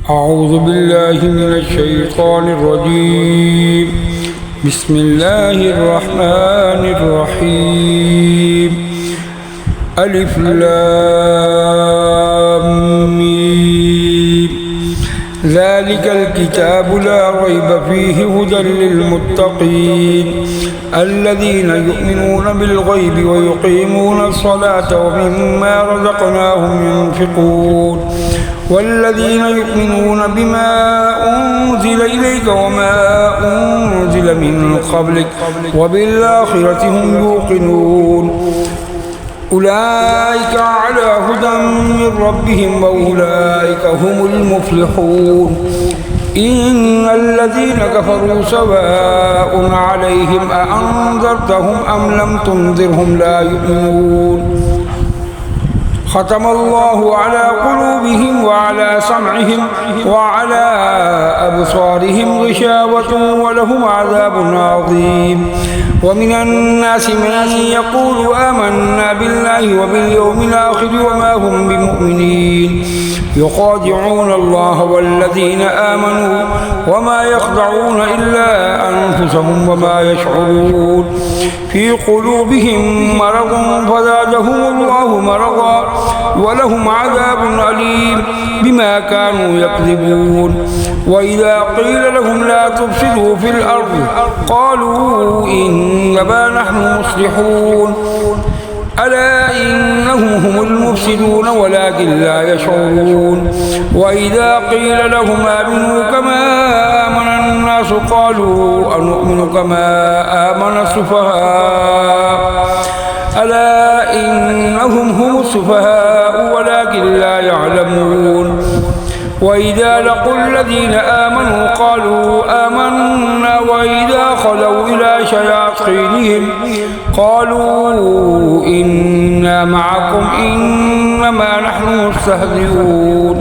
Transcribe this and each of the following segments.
أعوذ بالله من الشيطان الرجيم. بسم الله الرحمن الرحيم. ألف لام ميم. ذلك الكتاب لا ريب فيه هدى للمتقين الذين يؤمنون بالغيب ويقيمون الصلاة ومما رزقناهم ينفقون والذين يؤمنون بما أنزل إليك وما أنزل من قبلك وبالآخرة هم يوقنون أولئك على هدى من ربهم وأولئك هم المفلحون. إن الذين كفروا سواء عليهم أأنذرتهم أم لم تنذرهم لا يؤمنون. ختم الله على قلوبهم وعلى سمعهم وعلى أبصارهم غشاوة ولهم عذاب عظيم. ومن الناس من يقول آمنا بالله وباليوم الآخر وما هم بمؤمنين يخادعون الله والذين آمنوا وما يخدعون إلا أنفسهم وما يشعرون. في قلوبهم مرض فزادهم الله مرضا ولهم عذاب أليم بما كانوا يكذبون. وإذا قيل لهم لا تفسدوا في الأرض قالوا إنما نحن مصلحون ألا إنهم هم المفسدون ولكن لا يشعرون. وإذا قيل لهم آمنوا كما آمن الناس قالوا أنؤمن كما آمن السفهاء ألا إنهم هم السفهاء ولكن لا يعلمون. وإذا لقوا الذين آمنوا قالوا آمنا وإذا خلوا إلى شياطينهم قالوا إنا معكم إنما نحن مستهزئون.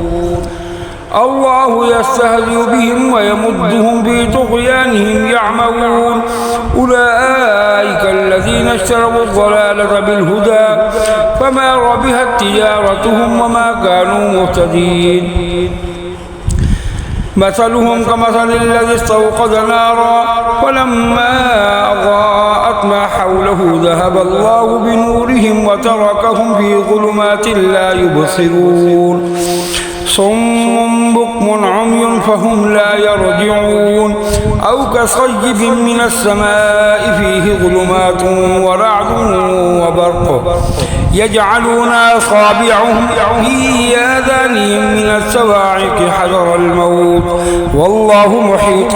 الله يستهزئ بهم ويمدهم في طغيانهم يعمهون. أولئك الذين اشتروا الضلالة بالهدى فما ربحت تجارتهم وما كانوا مهتدين. مثلهم كمثل الذي استوقد نارا فلما أضاءت ما حوله ذهب الله بنورهم وتركهم في ظلمات لا يبصرون. صم بكم عمي فهم لا يرجعون. أو كصيب من السماء فيه ظلمات ورعد وبرق يجعلون أصابعهم في آذانهم من الصواعق حذر الموت والله محيط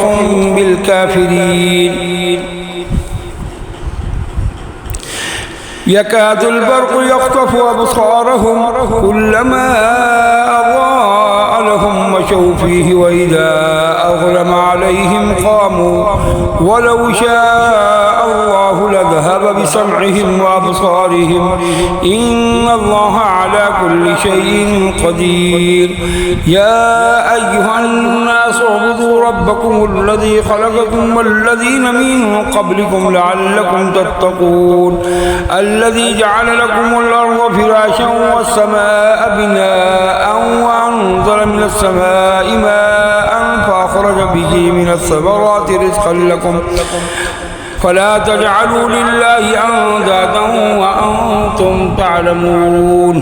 بالكافرين. يكاد البرق يخطف أبصارهم كلما أضاء لهم مشوا فيه وإذا أظلم عليهم قاموا ولو شاء الله لذهب بسمعهم وأبصارهم إن الله على كل شيء قدير. يا أيها الناس اعبدوا ربكم الذي خلقكم والذين من قبلكم لعلكم تتقون الذي جعل لكم الأرض فراشا والسماء بناء وأنزل من السماء ماء فأخرج به من الثمرات رزقا لكم فلا تجعلوا لله أندادا وأنتم تعلمون.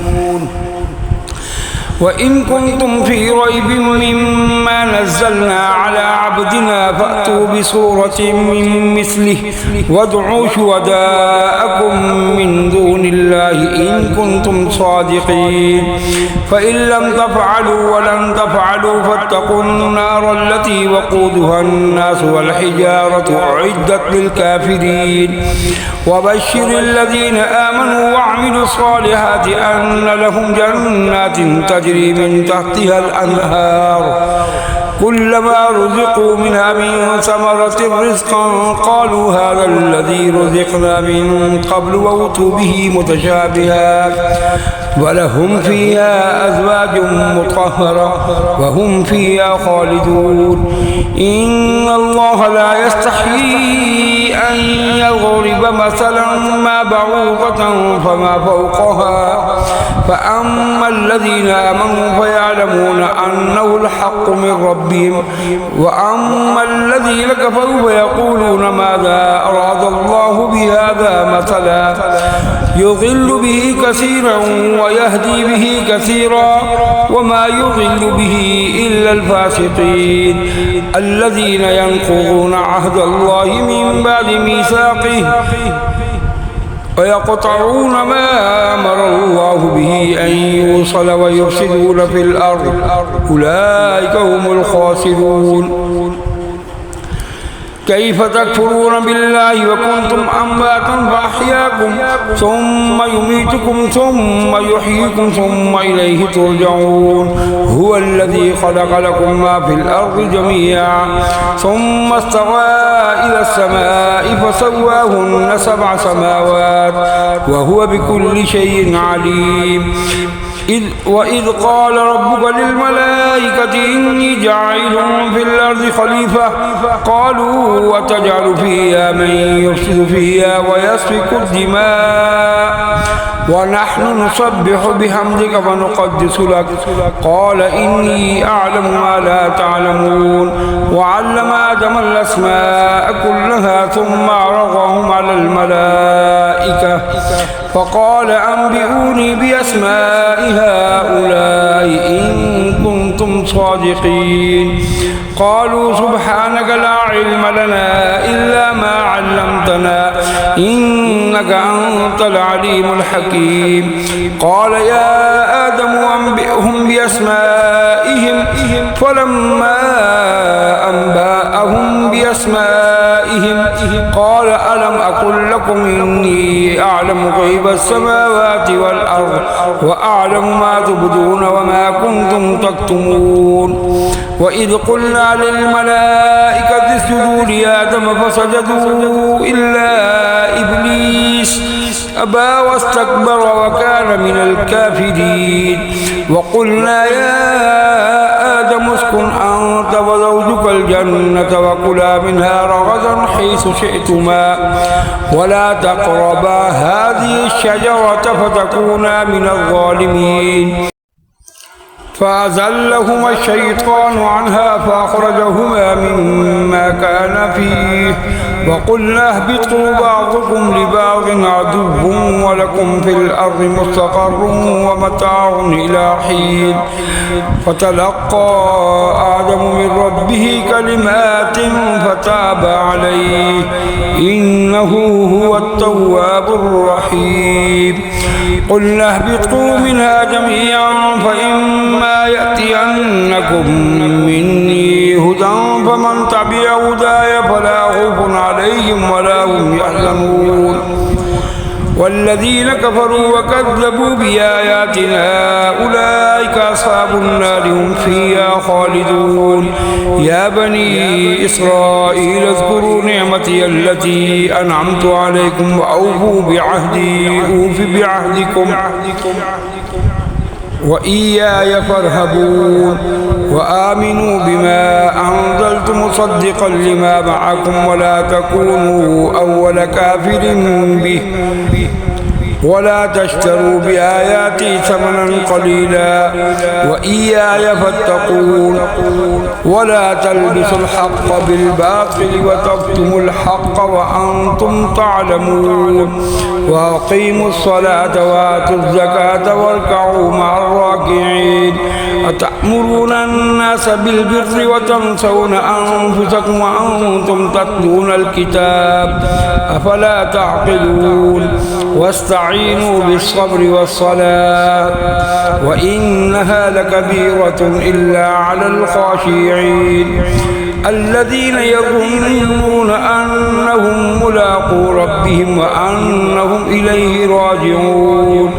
وإن كنتم في ريب مما نزلنا على عبدنا فأتوا بسورة من مثله وادعوا شهداءكم من دون الله إن كنتم صادقين. فإن لم تفعلوا ولن تفعلوا فاتقوا النار التي وقودها الناس والحجارة أعدت للكافرين. وبشر الذين آمنوا وعملوا الصالحات أن لهم جنات تجري من تحتها الأنهار كلما رزقوا منها من ثمرة رزقا قالوا هذا الذي رزقنا من قبل وأتوا به متشابها ولهم فيها أزواج مطهرة وهم فيها خالدون. إن الله لا يستحيي أن يضرب مثلا ما بعوضة فما فوقها فأما الذين آمنوا فيعلمون أنه الحق من ربهم وأما الذين كفروا فيقولون ماذا أراد الله بهذا مثلا يضل به كثيرا ويهدي به كثيرا وما يضل به إلا الفاسقين الذين ينقضون عهد الله من بعد ميثاقه ويقطعون ما أمر الله به أن يوصل ويفسدون في الأرض أولئك هم الخاسرون كيف تكفرون بالله وكنتم أمواتا فأحياكم ثم يميتكم ثم يحييكم ثم إليه ترجعون هو الذي خلق لكم ما في الأرض جميعا ثم استوى إلى السماء فسواهن 7 سماوات وهو بكل شيء عليم وإذ قال ربك للملائكة إني جاعل في الأرض خليفة قالوا وتجعل فيها من يفسد فيها ويسفك الدماء ونحن نسبح بحمدك ونقدس لك قال إني أعلم ما لا تعلمون وعلم آدم الأسماء كلها ثم عرضهم على الملائكة فقال أنبئوني بأسماء هؤلاء إن كنتم صادقين قالوا سبحانك لا علم لنا إلا ما علمتنا إنك أنت العليم الحكيم قال يا آدم أنبئهم بأسمائهم فلما أنبأهم بأسمائهم قال ألم أقل لكم إني أعلم غيب السماوات والأرض وأعلم ما تبدون وما كنتم تكتمون وإذ قلنا للملائكة اسجدوا لآدم فسجدوا إلا إبليس أبى واستكبر وكان من الكافرين وقلنا يا آدم اسكن أنت وزوجك الجنة وكلا منها رغدا حيث شئتما ولا تقربا هذه الشجرة فتكونا من الظالمين فأزلهما الشيطان عنها فأخرجهما مما كان فيه وقلنا اهبطوا بعضكم لبعض عدو ولكم في الأرض مستقر ومتاع إلى حين فتلقى آدم من ربه كلمات فتاب عليه إنه هو التواب الرحيم قلنا اهبطوا منها جميعا فإما يأتينكم مني هدى فمن تبع هداي فلا خوف عليهم ولا هم يحزنون والذين كفروا وكذبوا بآياتنا أولئك أصحاب النار هم فيها خالدون يا بني إسرائيل اذكروا نعمتي التي أنعمت عليكم وأوفوا بعهدي أوف بعهدكم وإياي فارهبون وآمنوا بما أنزلت مصدقا لما معكم ولا تكونوا أول كافر به ولا تشتروا بآياتي ثمنا قليلا وإياي فاتقون ولا تلبسوا الحق بالباطل وتكتموا الحق وأنتم تعلمون وأقيموا الصلاة وآتوا الزكاة واركعوا مع الراكعين أتأمرون الناس بالبر وتنسون أنفسكم وأنتم تتلون الكتاب أفلا تعقلون واستعينوا بالصبر والصلاة وإنها لكبيرة إلا على الخاشعين الذين يظنون أنهم ملاقو ربهم وأنهم إليه راجعون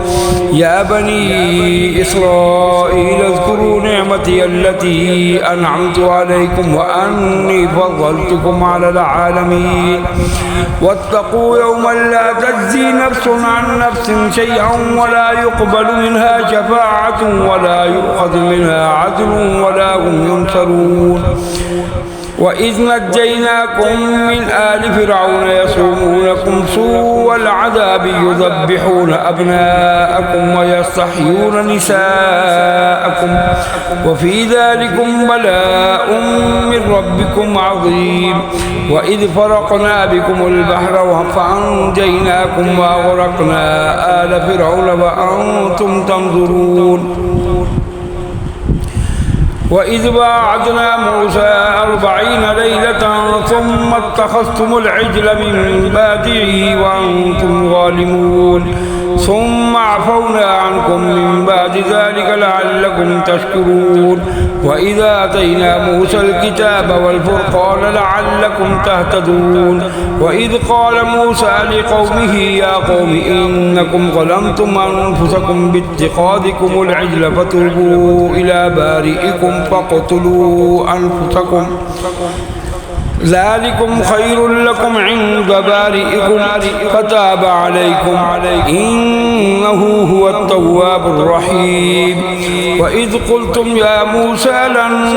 يا بني إسرائيل اذكروا نعمتي التي أنعمت عليكم وأني فضلتكم على العالمين واتقوا يوما لا تجزي نفس عن نفس شيئا ولا يقبل منها شفاعة ولا يؤخذ منها عدل ولا هم ينصرون وإذ نجيناكم من آل فرعون يسومونكم سوء العذاب يذبحون أبناءكم ويستحيون نساءكم وفي ذلكم بلاء من ربكم عظيم وإذ فرقنا بكم البحر فأنجيناكم وأغرقنا آل فرعون وأنتم تنظرون وإذ واعدنا موسى 40 ليلة ثم اتخذتم العجل من بعده وأنتم ظالمون ثم عفونا عنكم من بعد ذلك لعلكم تشكرون وإذا آتينا موسى الكتاب والفرقان لعلكم تهتدون وإذ قال موسى لقومه يا قوم إنكم ظلمتم أنفسكم باتخاذكم العجل فتوبوا إلى بارئكم فاقتلوا أنفسكم ذلكم خير لكم عند بارئكم فتاب عليكم إنه هو التواب الرحيم وإذ قلتم يا موسى لن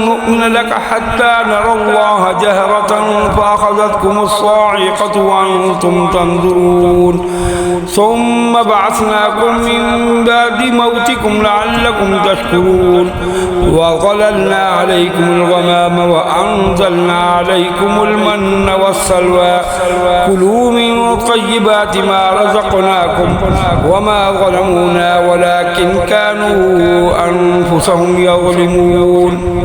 نؤمن لك حتى نرى الله جهرة فأخذتكم الصاعقة وأنتم تنظرون ثم بعثناكم من بعد موتكم لعلكم تشكرون وظللنا عليكم الغمام وأنزلنا عليكم المن والسلوى كلوا من طيبات ما رزقناكم وما ظلمونا ولكن كانوا أنفسهم يظلمون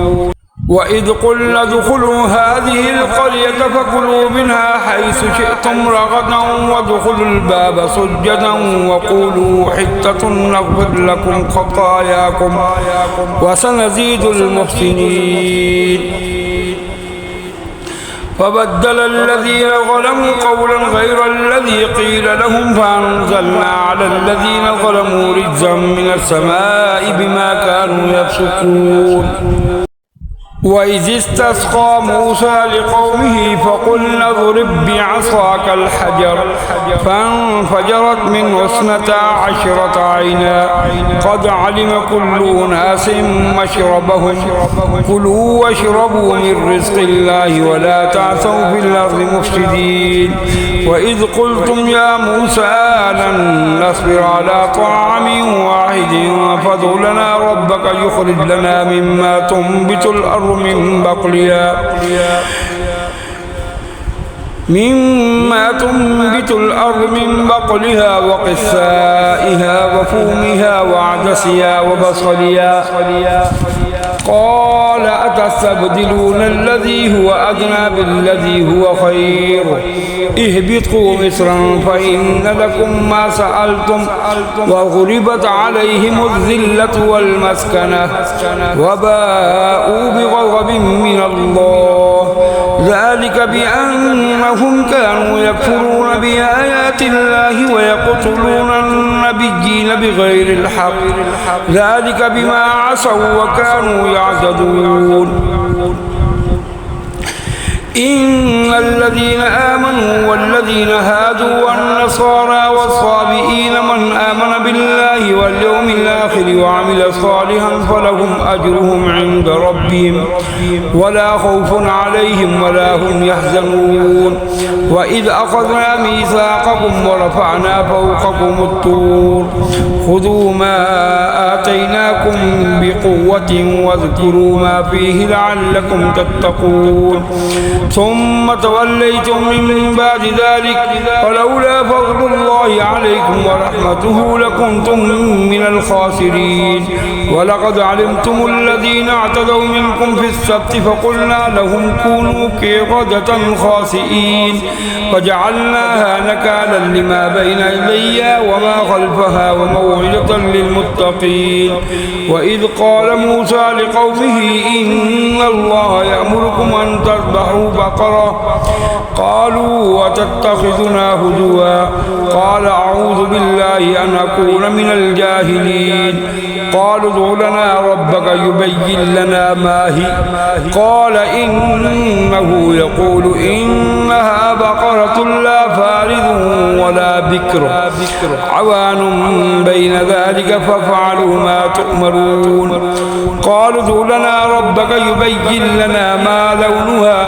وإذ قلنا ادخلوا هذه القرية فكلوا منها حيث شئتم رغدا وادخلوا الباب سجدا وقولوا حتة نغفر لكم خطاياكم وسنزيد المحسنين فبدل الذين ظلموا قولا غير الذي قيل لهم فأنزلنا على الذين ظلموا رجزا من السماء بما كانوا يفسقون وإذ استسقى موسى لقومه فقلنا اضرب بعصاك الحجر فانفجرت منه 12 عينا قد علم كل أناس مشربهم كلوا واشربوا من رزق الله ولا تعثوا في الأرض مفسدين وإذ قلتم يا موسى لن نصبر على طعام واحد فادع لنا ربك يخرج لنا مما تنبت الأرض من بقلها وقثائها وفومها وعدسها وبصلها قال أتستبدلون الذي هو أدنى بالذي هو خير اهبطوا مصرا فإن لكم ما سألتم وغلبت عليهم الذلة والمسكنة وباءوا بغضب من الله ذلك بأنهم كانوا يكفرون بآيات الله ويقتلون النبيين بغير الحق ذلك بما عصوا وكانوا يعتدون إن الذين آمنوا والذين هادوا والنصارى والصابئين من آمن بالله واليوم الآخر وعمل صالحا فلهم أجرهم عند ربهم ولا خوف عليهم ولا هم يحزنون وإذ أخذنا ميثاقكم ورفعنا فوقكم الطور خذوا ما آتيناكم بقوة واذكروا ما فيه لعلكم تتقون ثم توليتم من بعد ذلك ولولا فضل الله عليكم ورحمته لكنتم من الخاسرين ولقد علمتم الذين اعتدوا منكم في السبت فقلنا لهم كونوا قردة خاسئين وجعلناها نكالا لما بين يديها وما خلفها وموعظة للمتقين وإذ قال موسى لقومه إن الله يأمركم أن تذبحوا بقرة قالوا وتتخذنا هزوا قال أعوذ بالله أن أكون من الجاهلين قالوا ادع لنا ربك يبين لنا ما هي قال إنه يقول إنها بقرة لا فارض ولا بكر عوان بين ذلك فافعلوا ما تؤمرون قالوا ادع لنا ربك يبين لنا ما لونها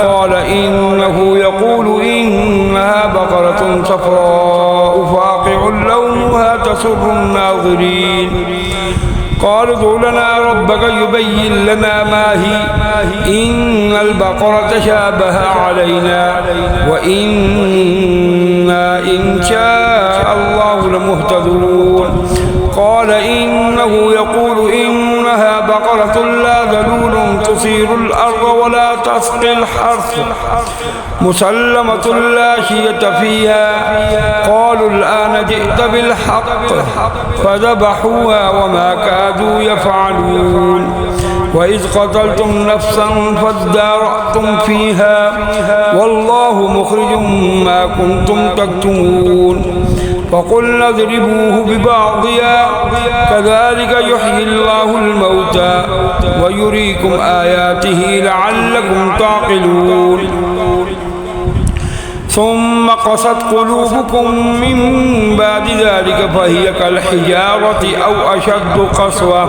قال إنه يقول إنها بقرة صفراء فاقع لونها تسر الناظرين قالوا ادع لنا ربك يبين لنا ما هي إن البقرة شابه علينا وإنا إن شاء الله لمهتدون قال إنه يقول إنها بقرة لا ذلول تثير الأرض ولا تسقي الحرث مسلمة لا شية فيها قالوا الآن جئت بالحق فذبحوها وما كادوا يفعلون وإذ قتلتم نفسا فادارأتم فيها والله مخرج ما كنتم تكتمون فقلنا اضربوه ببعضها كذلك يحيي الله الموتى ويريكم آياته لعلكم تعقلون ثم قست قلوبكم من بعد ذلك فهي كالحجارة أو أشد قسوة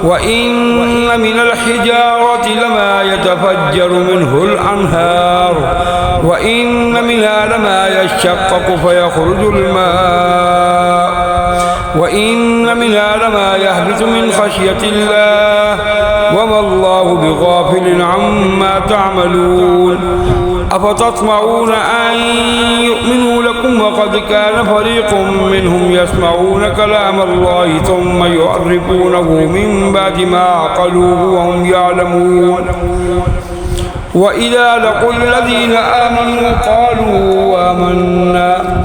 وإن من الحجارة لما يتفجر منه الأنهار وإن منها لما يشقق فيخرج الماء وإن منها لما يهبط من خشية الله وما الله بغافل عما تعملون أفتطمعون أن يؤمنوا لكم وقد كان فريق منهم يسمعون كلام الله ثم يحرفونه من بعد ما عقلوه وهم يعلمون وإذا لقوا الذين آمنوا قالوا آمنا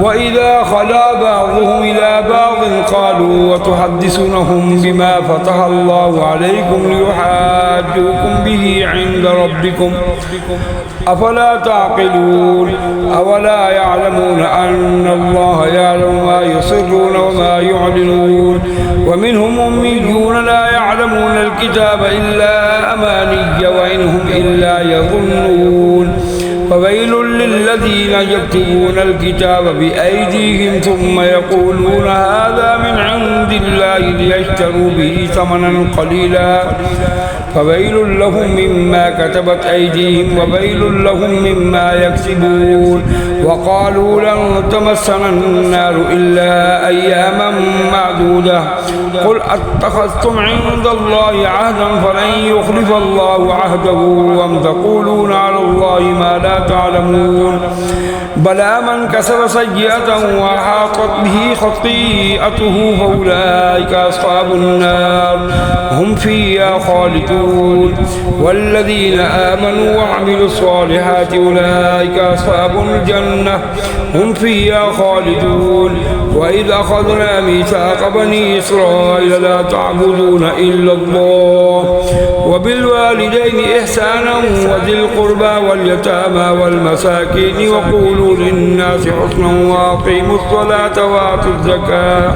وإذا خلا بعضهم إلى بعض قالوا وتحدثونهم بما فتح الله عليكم ليحاجوكم به عند ربكم أفلا تعقلون أولا يعلمون أن الله يعلم ما يسرون وما يعلنون ومنهم أميون لا يعلمون الكتاب إلا أماني وإنهم إلا يظنون فويل للذين يكتبون الكتاب بأيديهم ثم يقولون هذا من عند الله ليشتروا به ثمنا قليلا فويل لهم مما كتبت أيديهم وويل لهم مما يكسبون وقالوا لن تمسنا النار إلا أياما معدودة قل أتخذتم عند الله عهدا فلن يخلف الله عهده وأم تقولون على الله ما لا تعلمون بلى من كسب سيئة وحاطت به خطيئته فأولئك أصحاب النار هم فيها خالدون والذين آمنوا وعملوا الصالحات أولئك أصحاب الجنة هم فيها خالدون وإذ أخذنا ميثاق بني إسرائيل لا تعبدون إلا الله وبالوالدين إحسانا وذي القربى واليتامى والمساكين وقولوا للناس حسنا وأقيموا الصلاة وآتوا الزكاة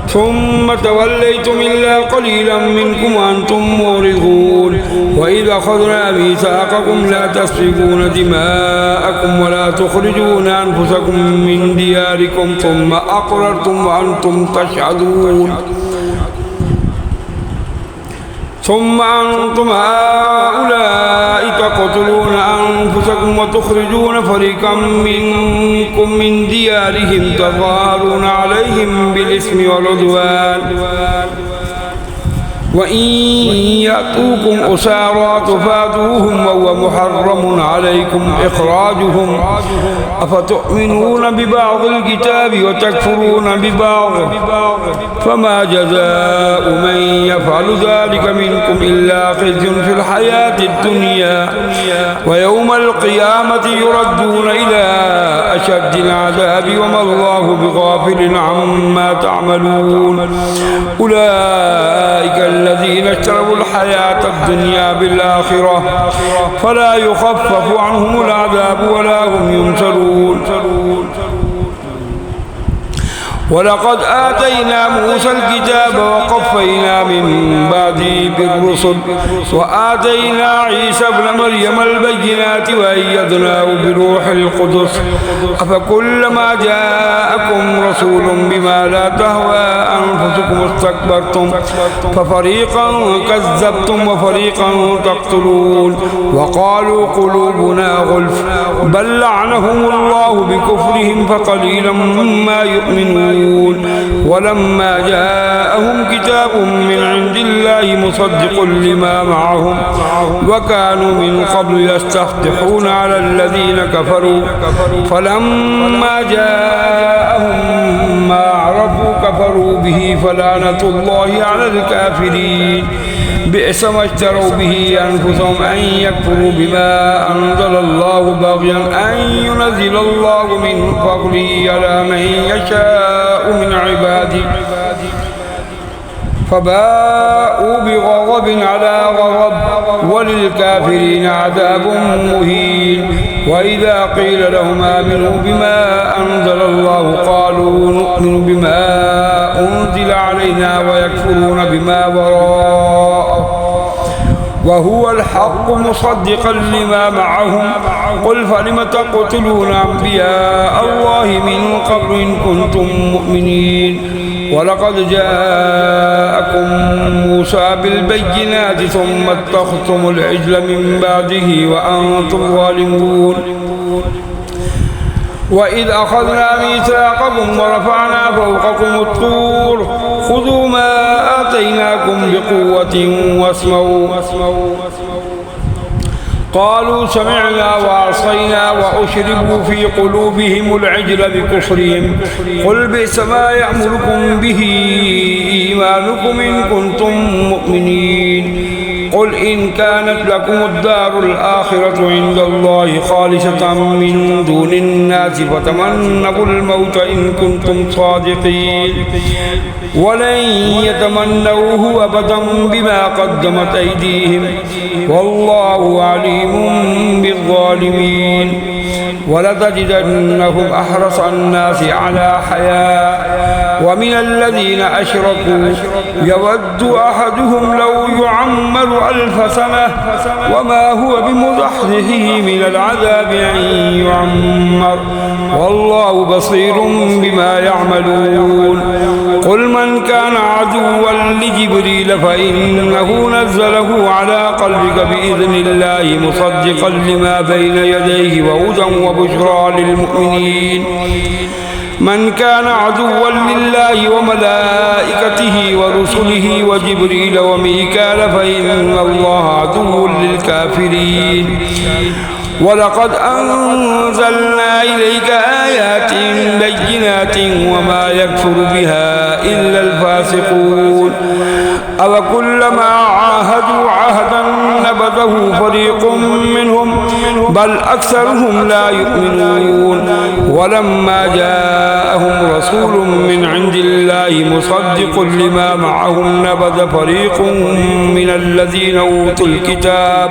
ثم توليتم إلا قليلا منكم وأنتم معرضون وإذ أخذنا ميثاقكم لا تسفكون دماءكم ولا تخرجون أنفسكم من دياركم ثم أقررتم وأنتم تشهدون ثم أنتم هؤلاء تقتلون أنفسكم وتخرجون فريقا منكم من ديارهم تظاهرون عليهم بالإثم والعدوان وإن يأتوكم أسارى تفادوهم وهو محرم عليكم إخراجهم أفتؤمنون ببعض الكتاب وتكفرون ببعض فما جزاء من يفعل ذلك منكم إلا خزي في الحياة الدنيا ويوم القيامة يردون إلى أشد العذاب وما الله بغافل عما تعملون أولئك الذين اشتروا الحياة الدنيا بالآخرة فلا يخفف عنهم العذاب ولا هم ينصرون ولقد آتينا موسى الكتاب وقفينا من بعده بالرسل وآتينا عيسى ابن مريم البينات وأيدناه بروح القدس أفكلما جاءكم رسول بما لا تهوى أنفسكم استكبرتم ففريقا كذبتم وفريقا تقتلون وقالوا قلوبنا غلف بل لعنهم الله بكفرهم فقليلا ما يؤمنون ولما جاءهم كتاب من عند الله مصدق لما معهم وكانوا من قبل يستفتحون على الذين كفروا فلما جاءهم ما عرفوا كفروا به فلعنة الله على الكافرين بئس ما اشتروا به أنفسهم أن يكفروا بما أنزل الله بغيا أن ينزل الله من فضله على من يشاء من عباده فباءوا بغضب على غضب وللكافرين عذاب مهين وإذا قيل لهم آمنوا بما أنزل الله قالوا نؤمن بما أنزل علينا ويكفرون بما وراءه وهو الحق مصدقا لما معهم قل فلم تقتلون أنبياء الله من قبل إن كنتم مؤمنين ولقد جاءكم موسى بالبينات ثم اتخذتم العجل من بعده وأنتم ظالمون وإذ أخذنا ميثاقكم ورفعنا فوقكم الطور خذوا ما آتيناكم بقوة واسمعوا قالوا سمعنا وعصينا وأشربوا في قلوبهم العجل بكفرهم قل بئس ما يأمركم به إيمانكم إن كنتم مؤمنين قل إن كانت لكم الدار الآخرة عند الله خالصة من دون الناس فتمنوا الموت إن كنتم صادقين ولن يتمنوه أبدا بما قدمت أيديهم والله عليم بالظالمين ولتجدنهم أحرص الناس على حياة ومن الذين أشركوا يود أحدهم لو يعمر 1000 سنة وما هو بمزحزحه من العذاب أن يعمر والله بصير بما يعملون قل من كان عدوا لجبريل فإنه نزله على قلبك بإذن الله مصدقا لما بين يديه وهدى وبشرى للمؤمنين من كان عدوا لله وملائكته ورسله وجبريل وميكال فإن الله عدو للكافرين ولقد أنزلنا إليك آيات بينات وما يكفر بها إلا الفاسقون أوكلما عاهدوا عهدا نبذه فريق منهم بل أكثرهم لا يؤمنون ولما جاءهم رسول من عند الله مصدق لما معهم نبذ فريق من الذين أوتوا الكتاب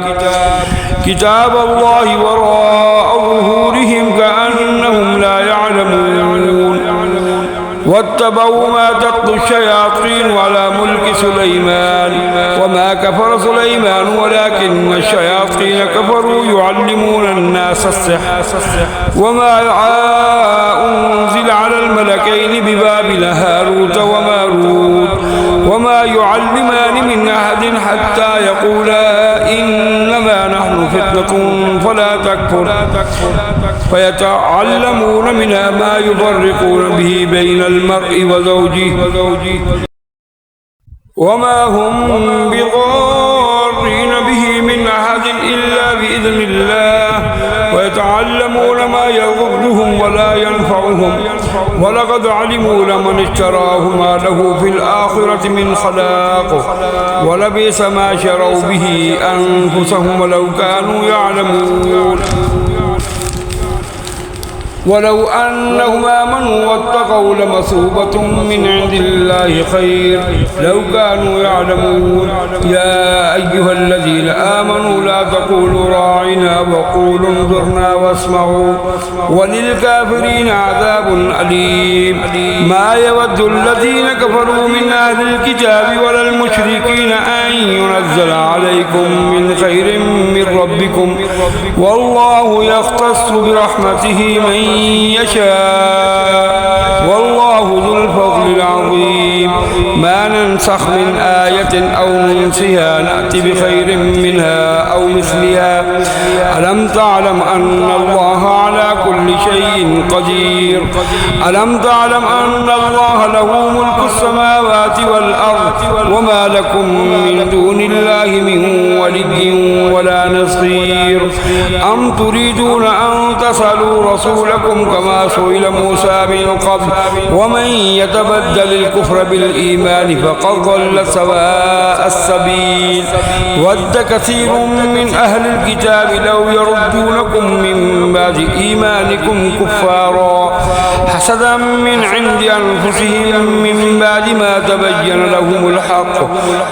كتاب الله وراء ظهورهم كأنهم لا يعلمون واتبعوا ما تتلو الشياطين على ملك سليمان وما كفر سليمان ولكن الشياطين كفروا يعلمون الناس السحر وما أنزل على الملكين ببابل هاروت وماروت وما يعلمان من أحد حتى يقولا إنما نحن فتنة فلا تكفر فيتعلمون منها ما يفرقون به بين المرء وزوجه وما هم بضارين به من أحد إلا بإذن الله ويتعلمون ما يضرهم ولا ينفعهم ولقد علموا لمن اشتراه ما له في الآخرة من خلاق ولبئس ما شروا به أنفسهم ولو كانوا يعلمون ولو أنهم آمنوا واتقوا لمثوبة من عند الله خير لو كانوا يعلمون. يا أيها الذين آمنوا لا تقولوا راعنا وقولوا انظرنا واسمعوا وللكافرين عذاب أليم. ما يود الذين كفروا من أهل الكتاب ولا المشركين أن ينزل عليكم من خير من ربكم والله يختص برحمته من يشاء والله ذو الفضل العظيم. ما ننسخ من آية أو ننسها نأتي بخير منها أو مثلها. ألم تعلم أن الله على كل شيء قدير. ألم تعلم أن الله له ملك السماوات والأرض وما لكم من دون الله من ولي ولا نصير. أم تريدون أن تسألوا رسولكم كما سئل موسى من قبل ومن يتبدل الكفر بالإيمان فقد ضل سواء السبيل. ود كثير من أهل الكتاب لو يردونكم من بعد إيمانكم كفارا حسدا من عند أنفسهم من بعد ما تبين لهم الحق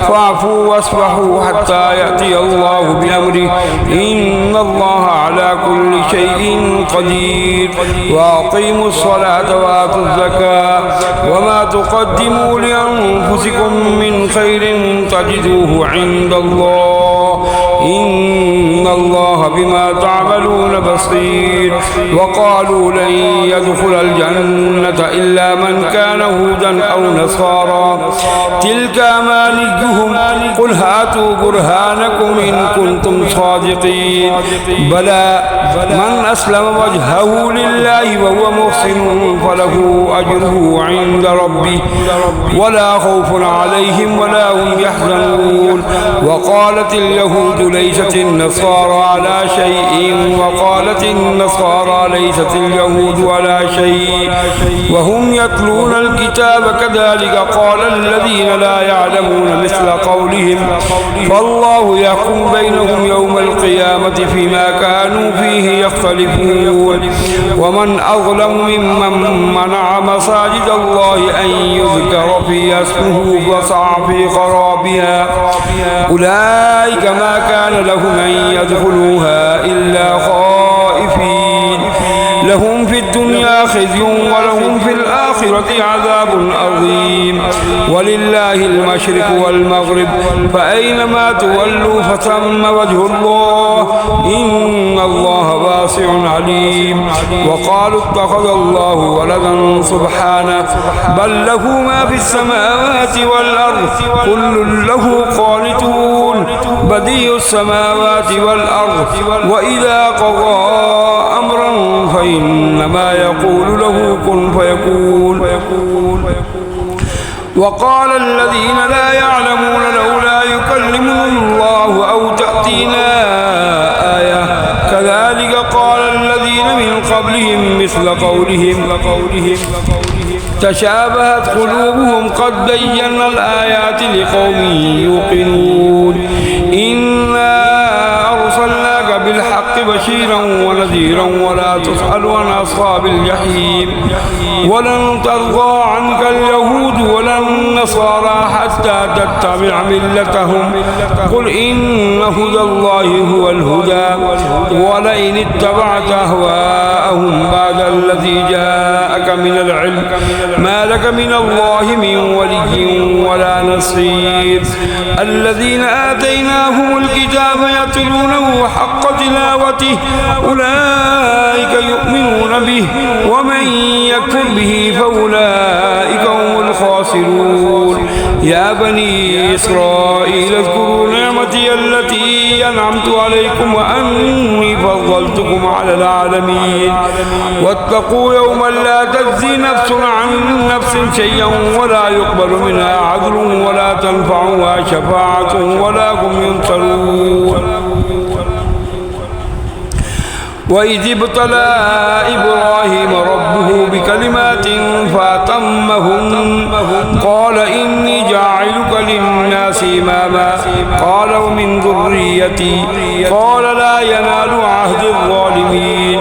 فاعفوا واصفحوا حتى يأتي الله بأمره إن الله على كل شيء قدير. وأقيموا الصلاة وآتوا الزكاة وما تقدموا لأنفسكم من خير تجدوه عند الله إن الله بما تعملون بصير. وقالوا لن يدخل الجنة إلا من كان هودا أو نصارى تلك أمانيهم قل هاتوا برهانكم إن كنتم صادقين. بلى من أسلم وجهه لله وهو محسن فله أجره عند ربه ولا خوف عليهم ولا هم يحزنون. وقالت اليهود ليست النصارى على شيء وقالت النصارى ليست اليهود على شيء وهم يتلون الكتاب كذلك قال الذين لا يعلمون مثل قولهم فالله يحكم بينهم يوم القيامة فيما كانوا فيه يختلفون. ومن أظلم ممن منع مساجد الله أن يذكر في اسمه وسعى في خرابها أولئك ما كان لهم أن يدخلوها إلا خائفين لهم في الدنيا خزي ولهم في الآخرة عذاب عظيم. ولله المشرق والمغرب فأينما تولوا فثم وجه الله إن الله واسع عليم. وقالوا اتخذ الله ولدا سبحانه بل له ما في السماوات والأرض كل له قانتون بديع السماوات والأرض وإذا قضى أمرا فإنما يقول له كن فيكون. وقال الذين لا يعلمون لولا يكلمنا الله أو تأتينا آية كذلك قال الذين من قبلهم مثل قولهم تشابهت قلوبهم قد بينا الآيات لقوم يوقنون. إنا أرسلناك بالحق بشيرا ونذيرا ولا تسأل عن أصحاب الجحيم. ولن ترضى عنك اليهود ولا النصارى حتى تتبع ملتهم قل إن هدى الله هو الهدى ولئن اتبعت أهواءهم بعد الذي جاءك من العلم ما لك من الله من ولي ولا نصير. الذين آتيناهم الكتاب يتلونه حق تلاوته أولئك يؤمنون به ومن يكفر به فأولئك هم الخاسرون. يا بني إسرائيل اذكروا نعمتي التي أنعمت عليكم وأني فضلتكم على العالمين. واتقوا يوما لا تجزي نفس عن نفس شيئا ولا يقبل منها عدل ولا تنفعها شفاعة ولا هم ينصرون. وإذ ابتلى إبراهيم ربه بكلمات فأتمهن قال إني جاعلك للناس إماما قال ومن ذريتي قال لا ينال عهد الظالمين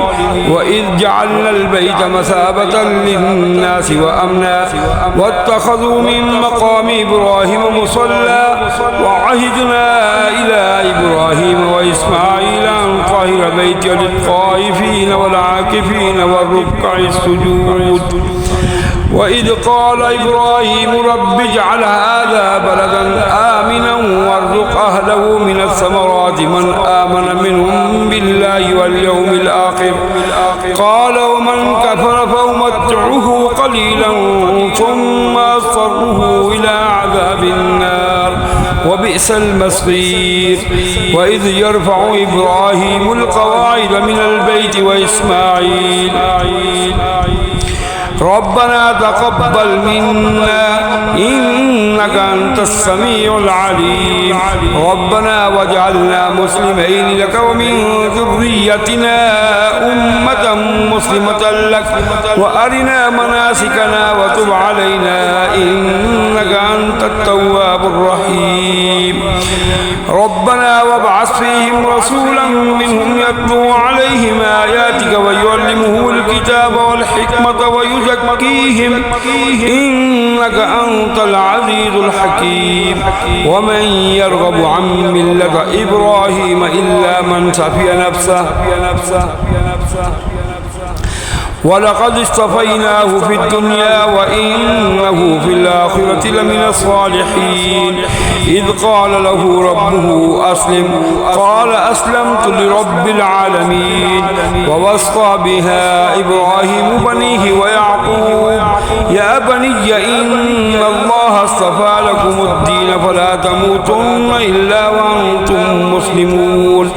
وإذ جعلنا البيت مثابة للناس وأمنا واتخذوا من مقام إبراهيم مصلى وعهدنا إلى إبراهيم وإسماعيل أن طهر بيتي للطائفين والعاكفين والركع السجود وإذ قال إبراهيم رب اجعل هذا بلدا آمنا وارزق أهله من الثمرات من آمن منهم بالله واليوم الآخر قال ومن كفر فأمتعه قليلا ثم أضطره إلى عذاب النار وبئس المصير وإذ يرفع إبراهيم القواعد من البيت وإسماعيل ربنا تقبل منا إنك أنت السميع العليم ربنا واجعلنا مسلمين لك ومن ذريتنا أمة مسلمة لك وأرنا مناسكنا وتب علينا إنك أنت التواب الرحيم ربنا وابعث فيهم رسولا منهم يتلو عليهم آياتك ويعلمهم الكتاب والحكمة ويزكيهم إنك أنت العزيز الحكيم ومن يرغب عن ملة إبراهيم إلا من سفي نفسه ولقد اصطفيناه في الدنيا وإنه في الآخرة لمن الصالحين إذ قال له ربه أسلم قال أسلمت لرب العالمين ووصى بها إبراهيم بنيه ويعقوب يا بني إن الله اصطفى لكم الدين فلا تموتن إلا وأنتم مسلمون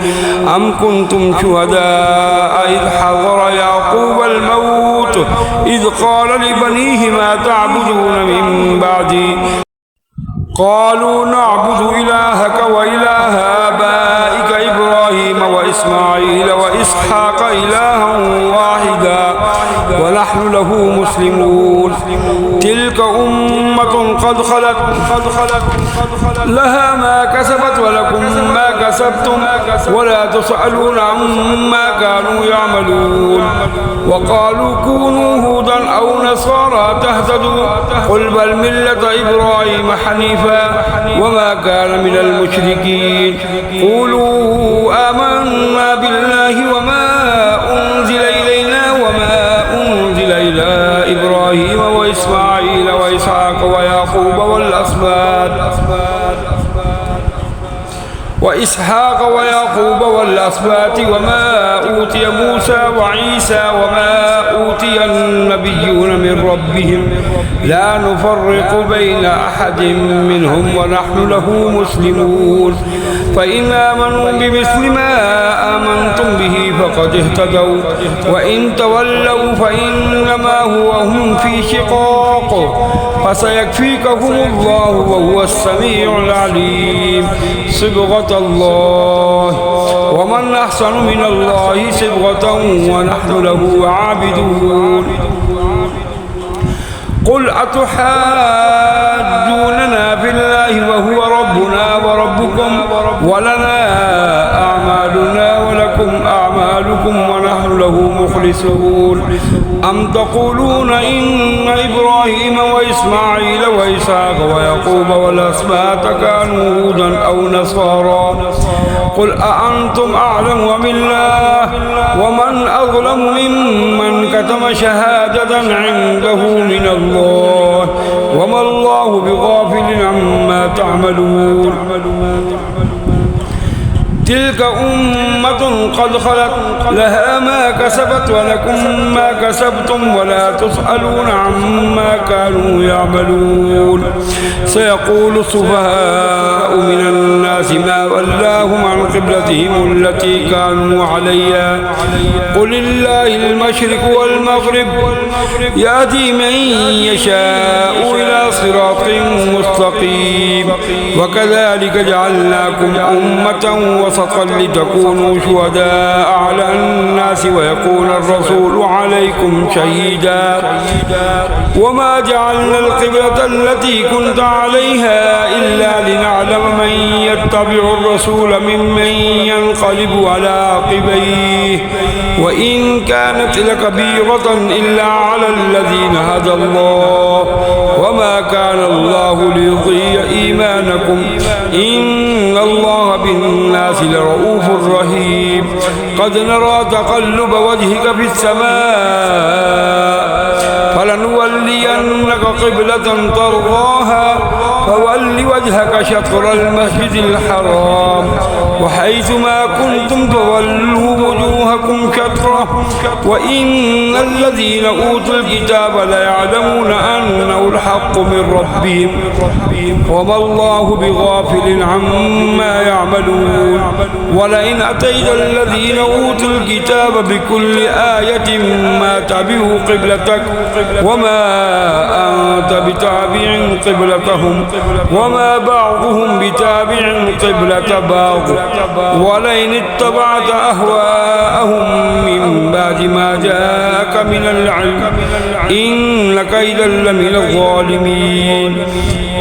أم كنتم شهداء إذ حضر يعقوب الموت إذ قال لبنيه ما تعبدون من بعدي قالوا نعبد إلهك وإله آبائك إبراهيم وإسماعيل وإسحاق إلها واحدا ونحن له مسلمون تلك أمة قد خلت لها ما كسبت ولكم ما كسبتم ولا تسألون عما كانوا يعملون وقالوا كونوا هودا أو نصارى تهتدوا قل بل ملة إبراهيم حنيفا وما كان من المشركين قولوا آمنا بالله وما أنزل إلينا وما أنزل إلى إبراهيم وإسماعيل وإسحاق ويعقوب والأسباط وما أوتي موسى وعيسى وما أوتي النبيون من ربهم لا نفرق بين أحد منهم ونحن له مسلمون فإن آمنوا بمثل ما آمنتم به فقد اهتدوا وإن تولوا فإنما هم في شقاق فسيكفيكهم الله وهو السميع العليم صبغة الله ومن أحسن من الله صبغة ونحن له عابدون قل أتحاجوننا في الله وهو ربنا وربكم ولنا أعمالنا ولكم أعمالكم ونحن له مخلصون أم تقولون إن إبراهيم وإسماعيل وإسحاق ويعقوب والأسباط كانوا هودا أو نصارى قل أأنتم أعلم أم الله ومن أظلم ممن كتم شهادة عنده من الله وما الله بغافل عما تعملون تلك أمة قد خلت لها ما كسبت ولكم ما كسبتم ولا تسألون عما كانوا يعملون سيقول السفهاء من الناس ما ولاهم عن قبلتهم التي كانوا عليها قل الله المشرق والمغرب يهدي من يشاء إلى صراط مستقيم وكذلك جعلناكم أمة وسطا لتكونوا شهداء على الناس ويكون الرسول عليكم شهيدا وما جعلنا القبلة التي كنت عليها إلا لنعلم من يتبع الرسول ممن ينقلب على عقبيه وإن كانت لكبيرة إلا على الذين هدى الله وما كان الله ليضيع إيمانكم إن الله بالناس لرؤوف رحيم قد نرى تقلب وجهك في السماء فلنولينك قبلة ترضاها فول وجهك شطر المسجد الحرام وحيثما كنتم فولوا وجوهكم شطره وإن الذين أوتوا الكتاب ليعلمون أنه الحق من ربهم وما الله بغافل عما يعملون ولئن أتيت الذين أوتوا الكتاب بكل آية ما تبعوا قبلتك وما أنت بتابع قبلتهم وما بعضهم بتابع قبلة بعض ولئن اتبعت أهواءهم من بعد ما جاءك من العلم إنك إذا لمن الظالمين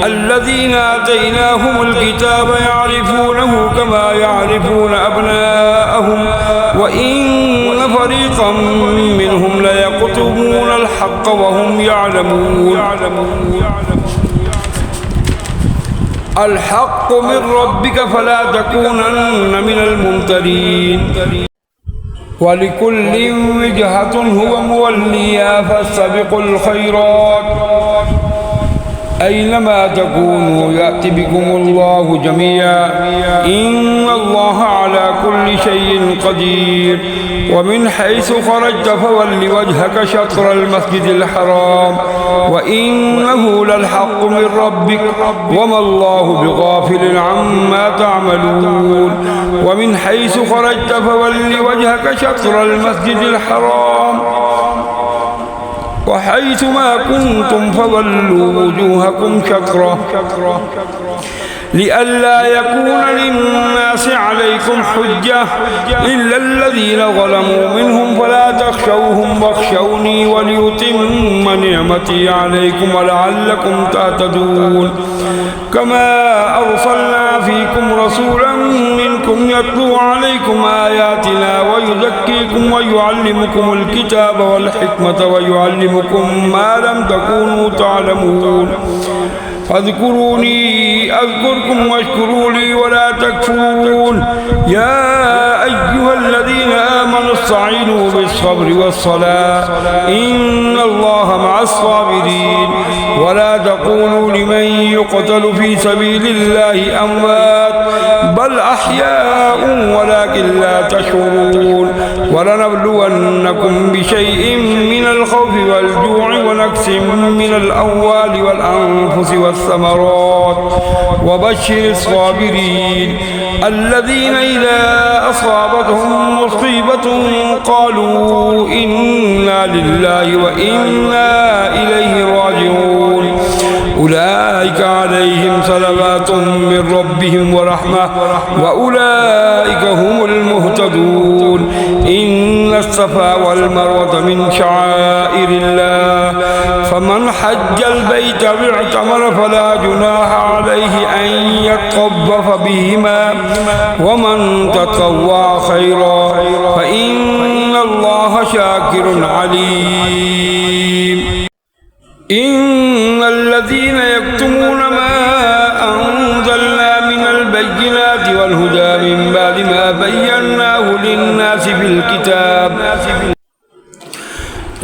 الذين آتيناهم الكتاب يعرفونه كما يعرفون أبناءهم وإن فريقا منهم ليكتمون الحق وهم يعلمون الحق من ربك فلا تكونن من الممترين ولكل وجهة هو موليها فاستبقوا الخيرات أينما تكونوا يأتي بكم الله جميعا إن الله على كل شيء قدير ومن حيث خرجت فول وجهك شطر المسجد الحرام وإنه للحق من ربك وما الله بغافل عما تعملون ومن حيث خرجت فول وجهك شطر المسجد الحرام وحيثما كنتم فولوا وجوهكم شطره لئلا يكون للناس عليكم حجة إلا الذين ظلموا منهم فلا تخشوهم واخشوني وليتم نعمتي عليكم ولعلكم تهتدون كما أرسلنا فيكم رسولا منكم يتلو عليكم آياتنا ويزكيكم ويعلمكم الكتاب والحكمة ويعلمكم ما لم تكونوا تعلمون فاذكروني أذكركم واشكروا لي ولا تكفرون يا أيها الذين آمنوا استعينوا بالصبر والصلاة إن الله مع الصابرين ولا تقولوا لمن يقتل في سبيل الله أموات بل أحياء ولكن لا تشعرون ولنبلونكم بشيء من الخوف والجوع ونقص من الأموال والأنفس والثمرات وبشر الصابرين الذين إذا أصابتهم مصيبة قالوا إنا لله وإنا إليه راجعون أولئك عليهم صلوات من ربهم ورحمة وأولئك هم المهتدون إن الصفا والمروة من شعائر الله فمن حج البيت واعتمر فلا جناح عليه أن يطوف بهما ومن تطوع خيرا فإن الله شاكر عليم إن الذين يكتمون ما أنزلنا من البينات والهدى من بعد ما بيناه للناس في الكتاب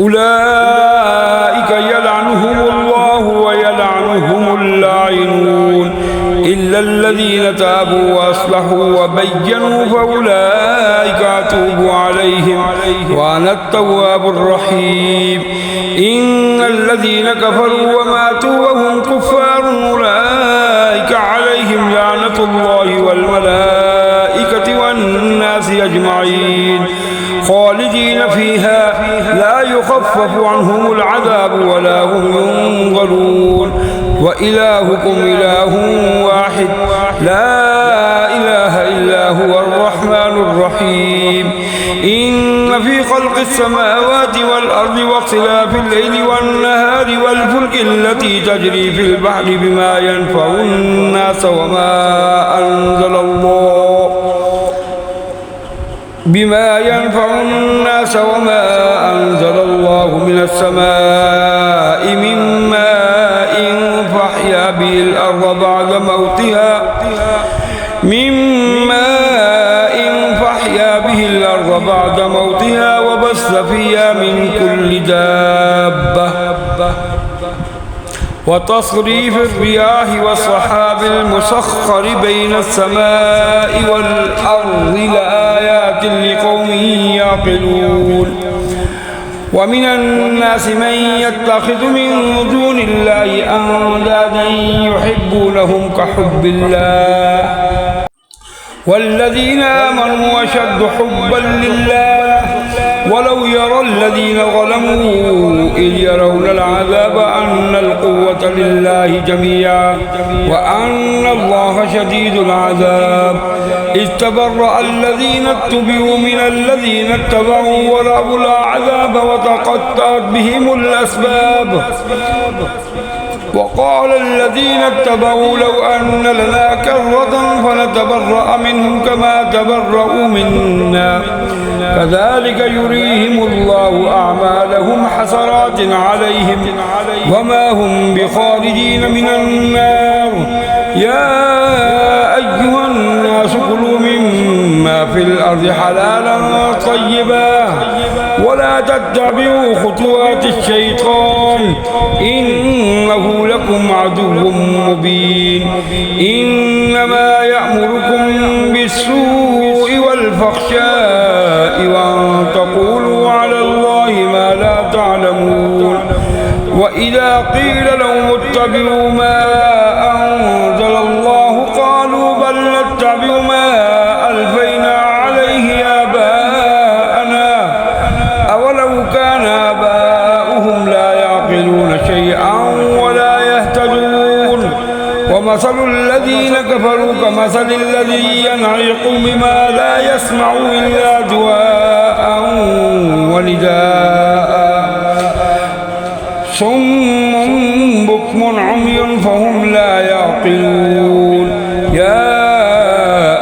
أولئك يلعنهم الله ويلعنهم اللاعنون إلا الذين تابوا وأصلحوا وبينوا فأولئك أتوب عليهم وأنا التواب الرحيم إن الذين كفروا وماتوا وهم كفار أولئك عليهم لعنة الله والملائكة والناس أجمعين خالدين فيها لا يخفف عنهم العذاب ولا هم ينظرون وإلهكم إله واحد لا إله إلا هو الرحمن الرحيم إن في خلق السماوات والأرض واختلاف الليل والنهار والفلك التي تجري في البحر بما ينفع الناس وما أنزل الله من السماء من ماء فأحيا به الأرض بعد موتها وبث فيها من كل دابة وتصريف الرياح والسحاب المسخر بين السماء والأرض لآيات لقوم يعقلون ومن الناس من يتخذ من دون الله أندادا يحبونهم كحب الله والذين آمنوا أشد حبا لله ولو يرى الذين ظلموا إذ يرون العذاب أن القوة لله جميعا وأن الله شديد العذاب إذ تبرأ الذين اتبعوا من الذين اتبعوا ورأوا العذاب وتقطعت بهم الأسباب وقال الذين اتبعوا لو أن لنا كرة فنتبرأ منهم كما تبرأوا منا كذلك يريهم الله أعمالهم حسرات عليهم وما هم بخارجين من النار يا أيها الناس كلوا مما في الأرض حلالا طيبا ولا تتبعوا خطوات الشيطان إنه لكم عدو مبين إنما يأمركم بالسوء والفحشاء وأن تقولوا على الله ما لا تعلمون وإذا قيل لهم اتبعوا ما أنزل الله قالوا بل نتبع ما ألفينا عليه آباءنا أولو كان آباؤهم لا يعقلون شيئا ولا يهتدون ومثل الذين كفروا كمثل الذي ينعق بما لا يسمع إلا دعاء ونداء صم بكم عمي فهم لا يعقلون يا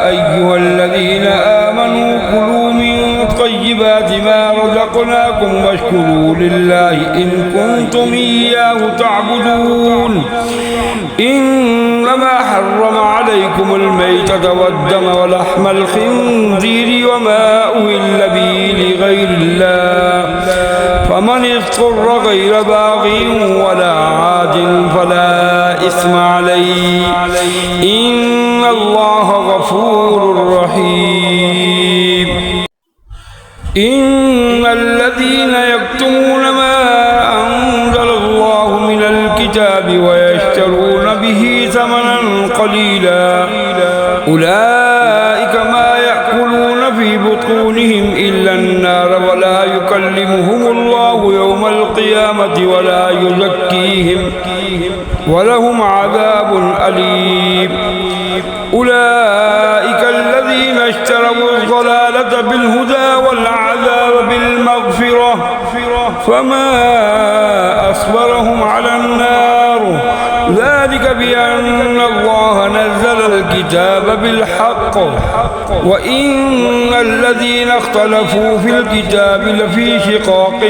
أيها الذين آمنوا كلوا من طيبات ما رزقناكم واشكروا لله إن كنتم إياه تعبدون إنما حرم عليكم الميتة والدم ولحم الخنزير وما أهل به لغير الله فمن اضطر غير باغ ولا عاد فلا إثم عليه إن الله غفور رحيم إن الذين يكتمون ما أنزل الله من الكتاب ويشترون به ثمنا قليلا أولئك ما يأكلون في بطونهم إلا النار ولا يكلمهم الله يوم القيامة ولا يزكيهم ولهم عذاب أليم أولئك الذين اشتروا الضلالة بالهدى والعذاب بالمغفرة فما أصبرهم على النار ذلك بأن الله نزل الكتاب بالحق وإن الذين اختلفوا في الكتاب لفي شقاق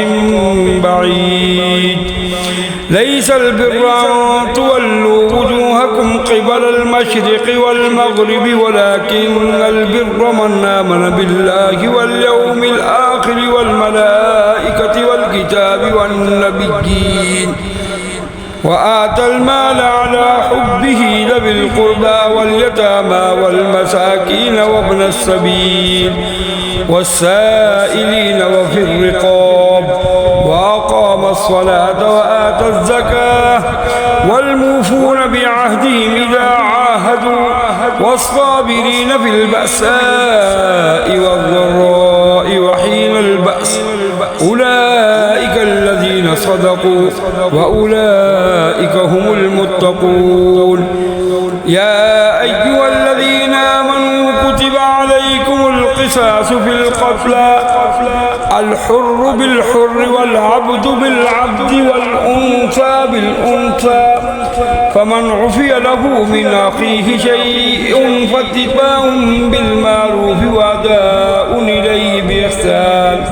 بعيد ليس البر أن تولوا وجوهكم قبل المشرق والمغرب ولكن البر من آمن بالله واليوم الآخر والملائكة والكتاب والنبيين وآتى المال على حبه ذوي القربى واليتامى والمساكين وابن السبيل والسائلين وفي الرقاب وأقام الصلاة وآتى الزكاة والموفون بعهدهم إذا عاهدوا والصابرين في البأساء والضراء وحين البأس أولئك الذين صدقوا وأولئك هم المتقون يا أيها الذين آمنوا كتب عليكم القصاص في القتلى الحر بالحر والعبد بالعبد والأنثى بالأنثى فمن عفي له من أخيه شيء فاتباع بالمعروف وأداء إليه بإحسان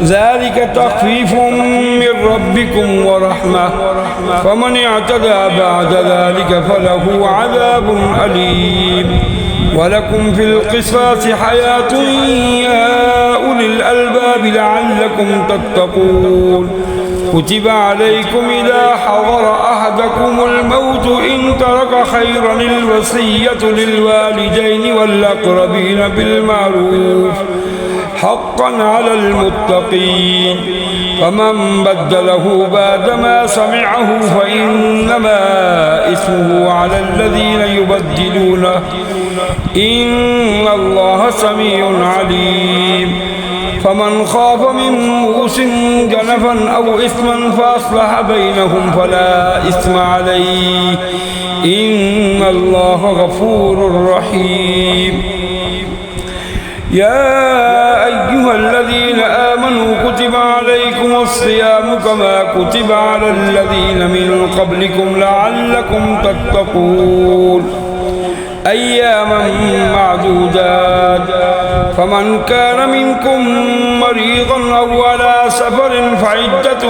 ذلك تخفيف من ربكم ورحمة فمن اعتدى بعد ذلك فله عذاب أليم ولكم في القصاص حياة يا أولي الألباب لعلكم تتقون كتب عليكم إذا حضر أحدكم الموت إن ترك خيرا الوصية للوالدين والأقربين بالمعروف حقا على المتقين فمن بدله بعدما سمعه فإنما إثمه على الذين يبدلونه إن الله سميع عليم فمن خاف من موص جنفا أو إثما فأصلح بينهم فلا إثم عليه إن الله غفور رحيم يا أيها الذين آمنوا كتب عليكم الصيام كما كتب على الذين من قبلكم لعلكم تتقون أياما معدودات فمن كان منكم مريضا أو على سفر فعدة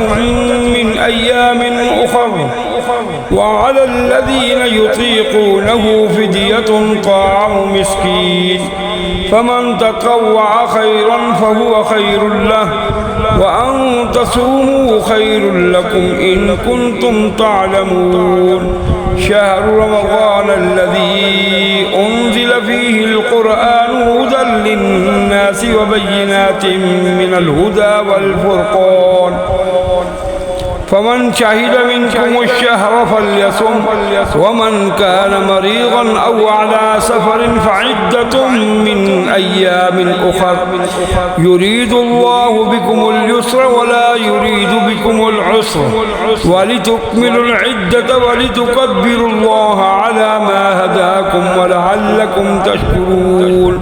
من أيام أخر وعلى الذين يطيقونه فدية طعام مسكين فمن تطوع خيرا فهو خير له وأن تصوموا خير لكم إن كنتم تعلمون شهر رمضان الذي أنزل فيه القرآن هدى للناس وبينات من الهدى والفرقان فمن شهد منكم الشهر فليصم ومن كان مريضا أو على سفر فعدة من أيام أخر يريد الله بكم اليسر ولا يريد بكم العسر ولتكملوا العدة ولتكبروا الله على ما هداكم ولعلكم تشكرون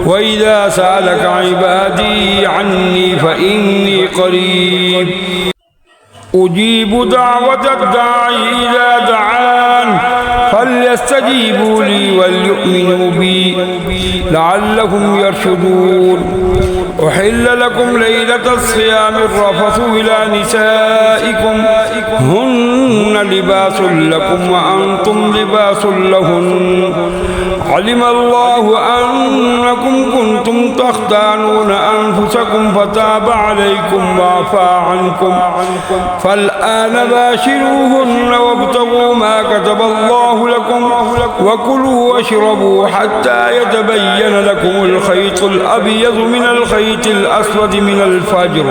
وإذا سألك عبادي عني فإني قريب أجيب دعوة الداعي إذا دعان فليستجيبوا لي وليؤمنوا بي لعلهم يرشدون أحل لكم ليلة الصيام الرفث إلى نسائكم هن لباس لكم وأنتم لباس لهن علم الله أنكم كنتم تختانون أنفسكم فتاب عليكم وعفى عنكم فالآن باشروهن وابتغوا ما كتب الله لكم وكلوا واشربوا حتى يتبين لكم الخيط الأبيض من الخيط الأسود من الفجر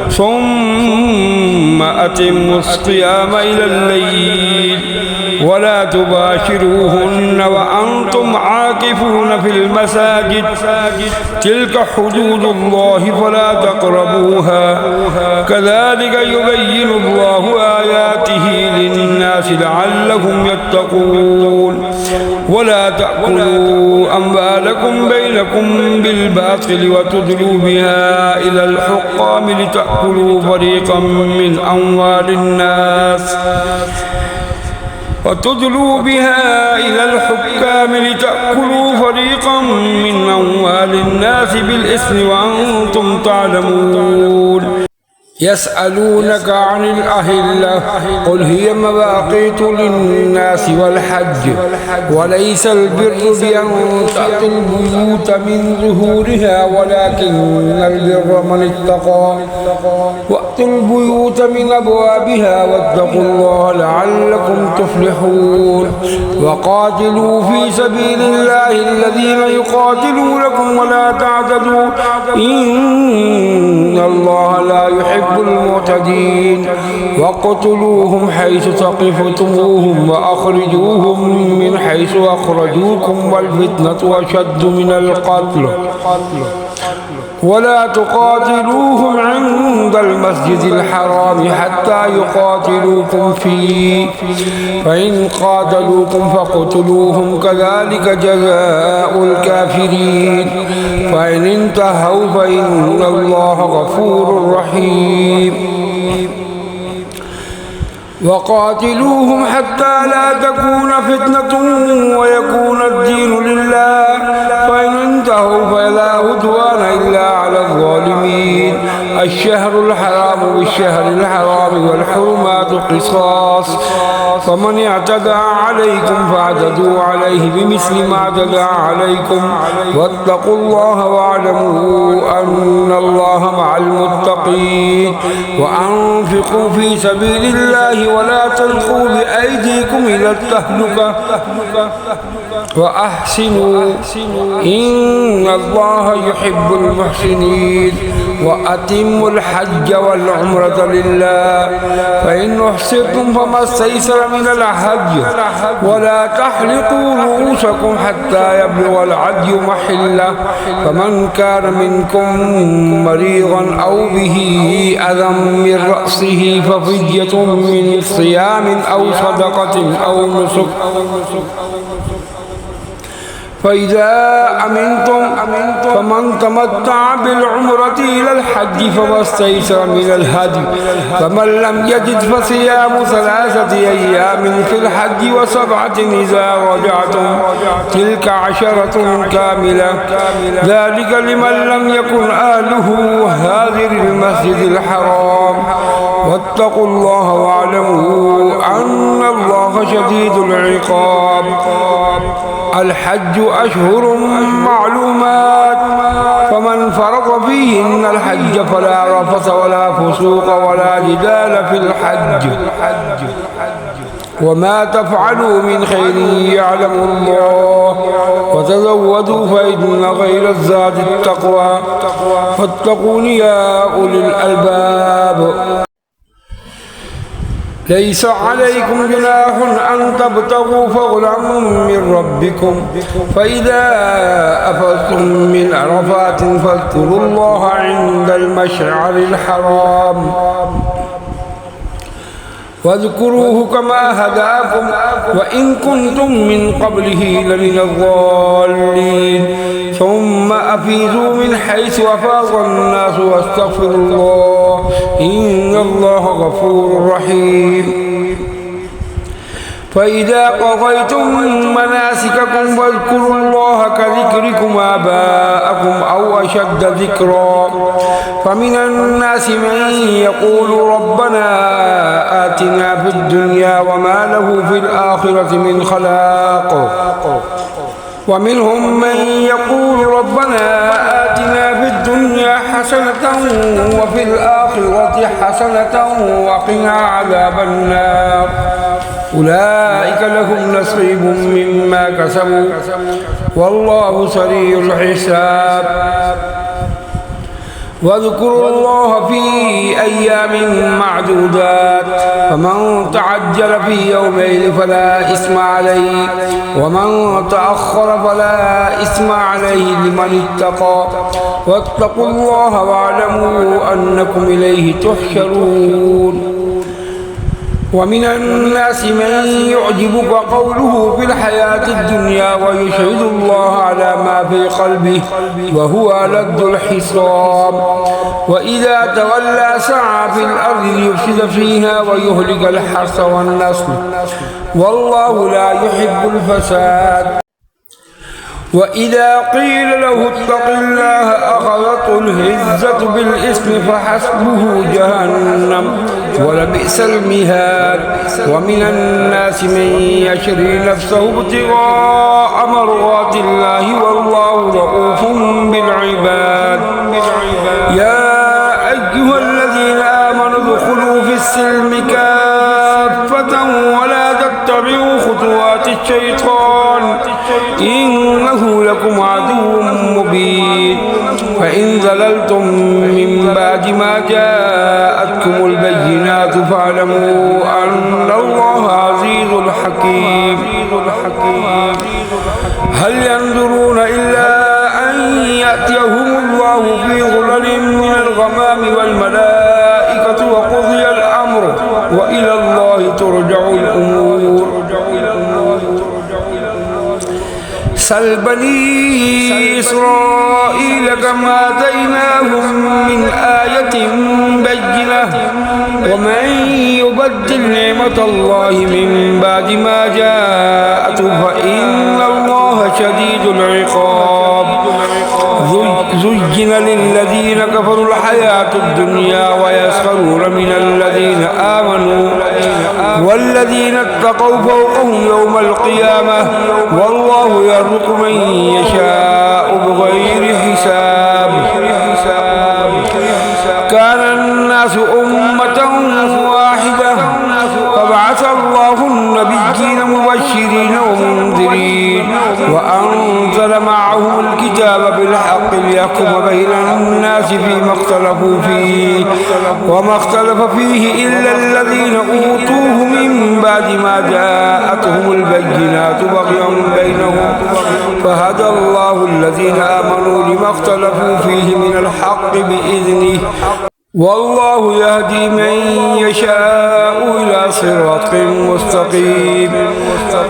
ثم أتموا الصيام إلى الليل ولا تباشروهن وأنتم عاكفون في المساجد تلك حدود الله فلا تقربوها كذلك يبين الله آياته للناس لعلهم يتقون ولا تأكلوا أموالكم بينكم بالباطل وتدلوا بها إلى الحكام لتأكلوا فريقا من أموال الناس وتدلوا بها إلى الحكام لتأكلوا فريقا من أموال الناس بالإثم وأنتم تعلمون يسألونك عن الأهلة قل هي مواقيت للناس والحج وليس البر بأن تأتوا البيوت من ظهورها ولكن البر من اتقى وأتوا البيوت من أبوابها واتقوا الله لعلكم تفلحون وقاتلوا في سبيل الله الذين يقاتلونكم ولا تعتدوا إن الله لا يحب المعتدين وقتلوهم حيث ثقفتموهم وأخرجوهم من حيث أخرجوكم والفتنة أشد من القتل ولا تقاتلوهم عند المسجد الحرام حتى يقاتلوكم فيه فإن قاتلوكم فاقتلوهم كذلك جزاء الكافرين فإن انتهوا فإن الله غفور رحيم وقاتلوهم حتى لا تكون فتنة ويكون الدين لله فإن انتهوا فلا عدوان إلا على الظالمين الشهر الحرام بالشهر الحرام والحرمات قصاص فمن اعتدى عليكم فاعتدوا عليه بمثل ما اعتدى عليكم واتقوا الله واعلموا أن الله مع المتقين وأنفقوا في سبيل الله ولا تلقوا بأيديكم إلى التهلكة وأحسنوا إن الله يحب المحسنين وأتموا الحج والعمرة لله فإن أحصرتم فما استيسر من الحج ولا تحلقوا رؤوسكم حتى يبلغ الحج محله فمن كان منكم مريضا أو به أذى من رأسه ففدية من صيام أو صدقة أو نسك فإذا أمنتم فمن تمتع بالعمرة إلى الحج فما استيسر من الهدي فمن لم يجد فصيام 3 أيام في الحج و7 إذا رجعتم تلك 10 كاملة ذلك لمن لم يكن أهله حاضر المسجد الحرام واتقوا الله واعلموا أن الله شديد العقاب الحج أشهر معلومات فمن فرض فيهن الحج فلا رفث ولا فسوق ولا جدال في الحج وما تفعلوا من خير يعلم الله وتزودوا فإن خير الزاد التقوى فاتقون يا أولي الألباب ليس عليكم جناح أن تبتغوا فضلا من ربكم فإذا أفضتم من عرفات فاذكروا الله عند المشعر الحرام واذكروه كما هداكم وإن كنتم من قبله لمن الضالين ثم أفيضوا من حيث أفاض الناس واستغفروا الله إن الله غفور رحيم فإذا قضيتم مناسككم فاذكروا الله كذكركم آباءكم أو أشد ذكرا فمن الناس من يقول ربنا آتنا في الدنيا وما له في الآخرة من خلاق ومنهم من يقول ربنا آتنا في الدنيا حسنة وفي الآخرة حسنة وقنا عذاب النار أولئك لهم نصيب مما كسبوا والله سريع الحساب واذكروا الله في أيام معدودات فمن تعجل في يومين فلا إثم عليه ومن تأخر فلا إثم عليه لمن اتقى واتقوا الله واعلموا أنكم إليه تحشرون ومن الناس من يعجبك قوله في الحياة الدنيا ويشهد الله على ما في قلبه وهو ألد الحساب وإذا تولى سعى في الأرض ليفسد فيها ويهلك الحرث والنسل والله لا يحب الفساد وإذا قيل له اتق الله أخذته الهزة بالإثم فحسبه جهنم ولبئس المهاد ومن الناس من يشري نفسه ابتغاء مرضات الله والله رؤوف بالعباد يا أيها الذين آمنوا ادخلوا في السلم كافة ولا تتبعوا خطوات الشيطان إنه لكم عدو مبين فإن زللتم من بعد ما جاءتكم البينات فاعلموا أن الله عزيز حكيم هل ينظرون إلا أن يأتيهم الله في سل بني إسرائيل كم آتيناهم من آية بينة ومن يبدل نعمة الله من بعد ما جاءته فإن الله شديد العقاب زين للذين كفروا الحياة الدنيا ويسخرون من الذين آمنوا والذين اتقوا فوقهم يوم القيامة والله يرزق من يشاء بغير حساب كان الناس أمة واحدة فبعث الله النبيين مبشرين ومنذرين وأنزل معهم الكتاب بالحق ليحكم بين الناس فيما اختلفوا فيه وما اختلف فيه إلا الذين أوتوه من بعد ما جاءتهم البينات بغيا بينهم فهدى الله الذين آمنوا لما اختلفوا فيه من الحق بإذنه والله يهدي من يشاء إلى صراط مستقيم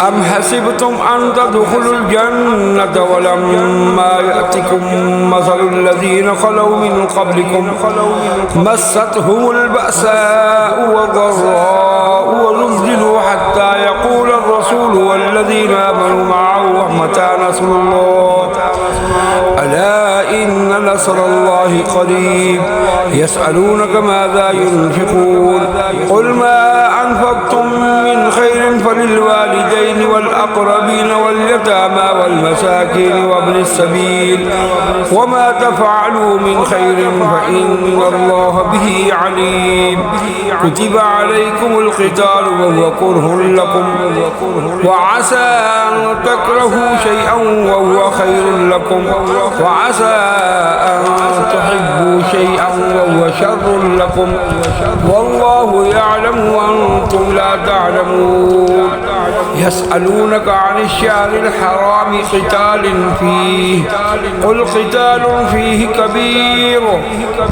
أم حسبتم أن تدخلوا الجنة ولما يأتكم مثل الذين خلوا من قبلكم مستهم البأساء والضراء وزلزلوا حتى يقول الرسول والذين آمنوا معه متى نصر الله ألا إن نصر الله قريب يسألونك ماذا ينفقون قل ما أنفقتم من خير فللوالدين والأقربين واليتامى والمساكين وابن السبيل وما تفعلوا من خير فإن الله به عليم كتب عليكم القتال وهو كره لكم وعسى أن تكرهوا شيئا وهو خير لكم وعسى أن تحبوا شيئا وهو شر لكم والله يعلم وأنتم لا تعلمون يسألونك عن الشهر الحرام قتال فيه قل قتال فيه كبير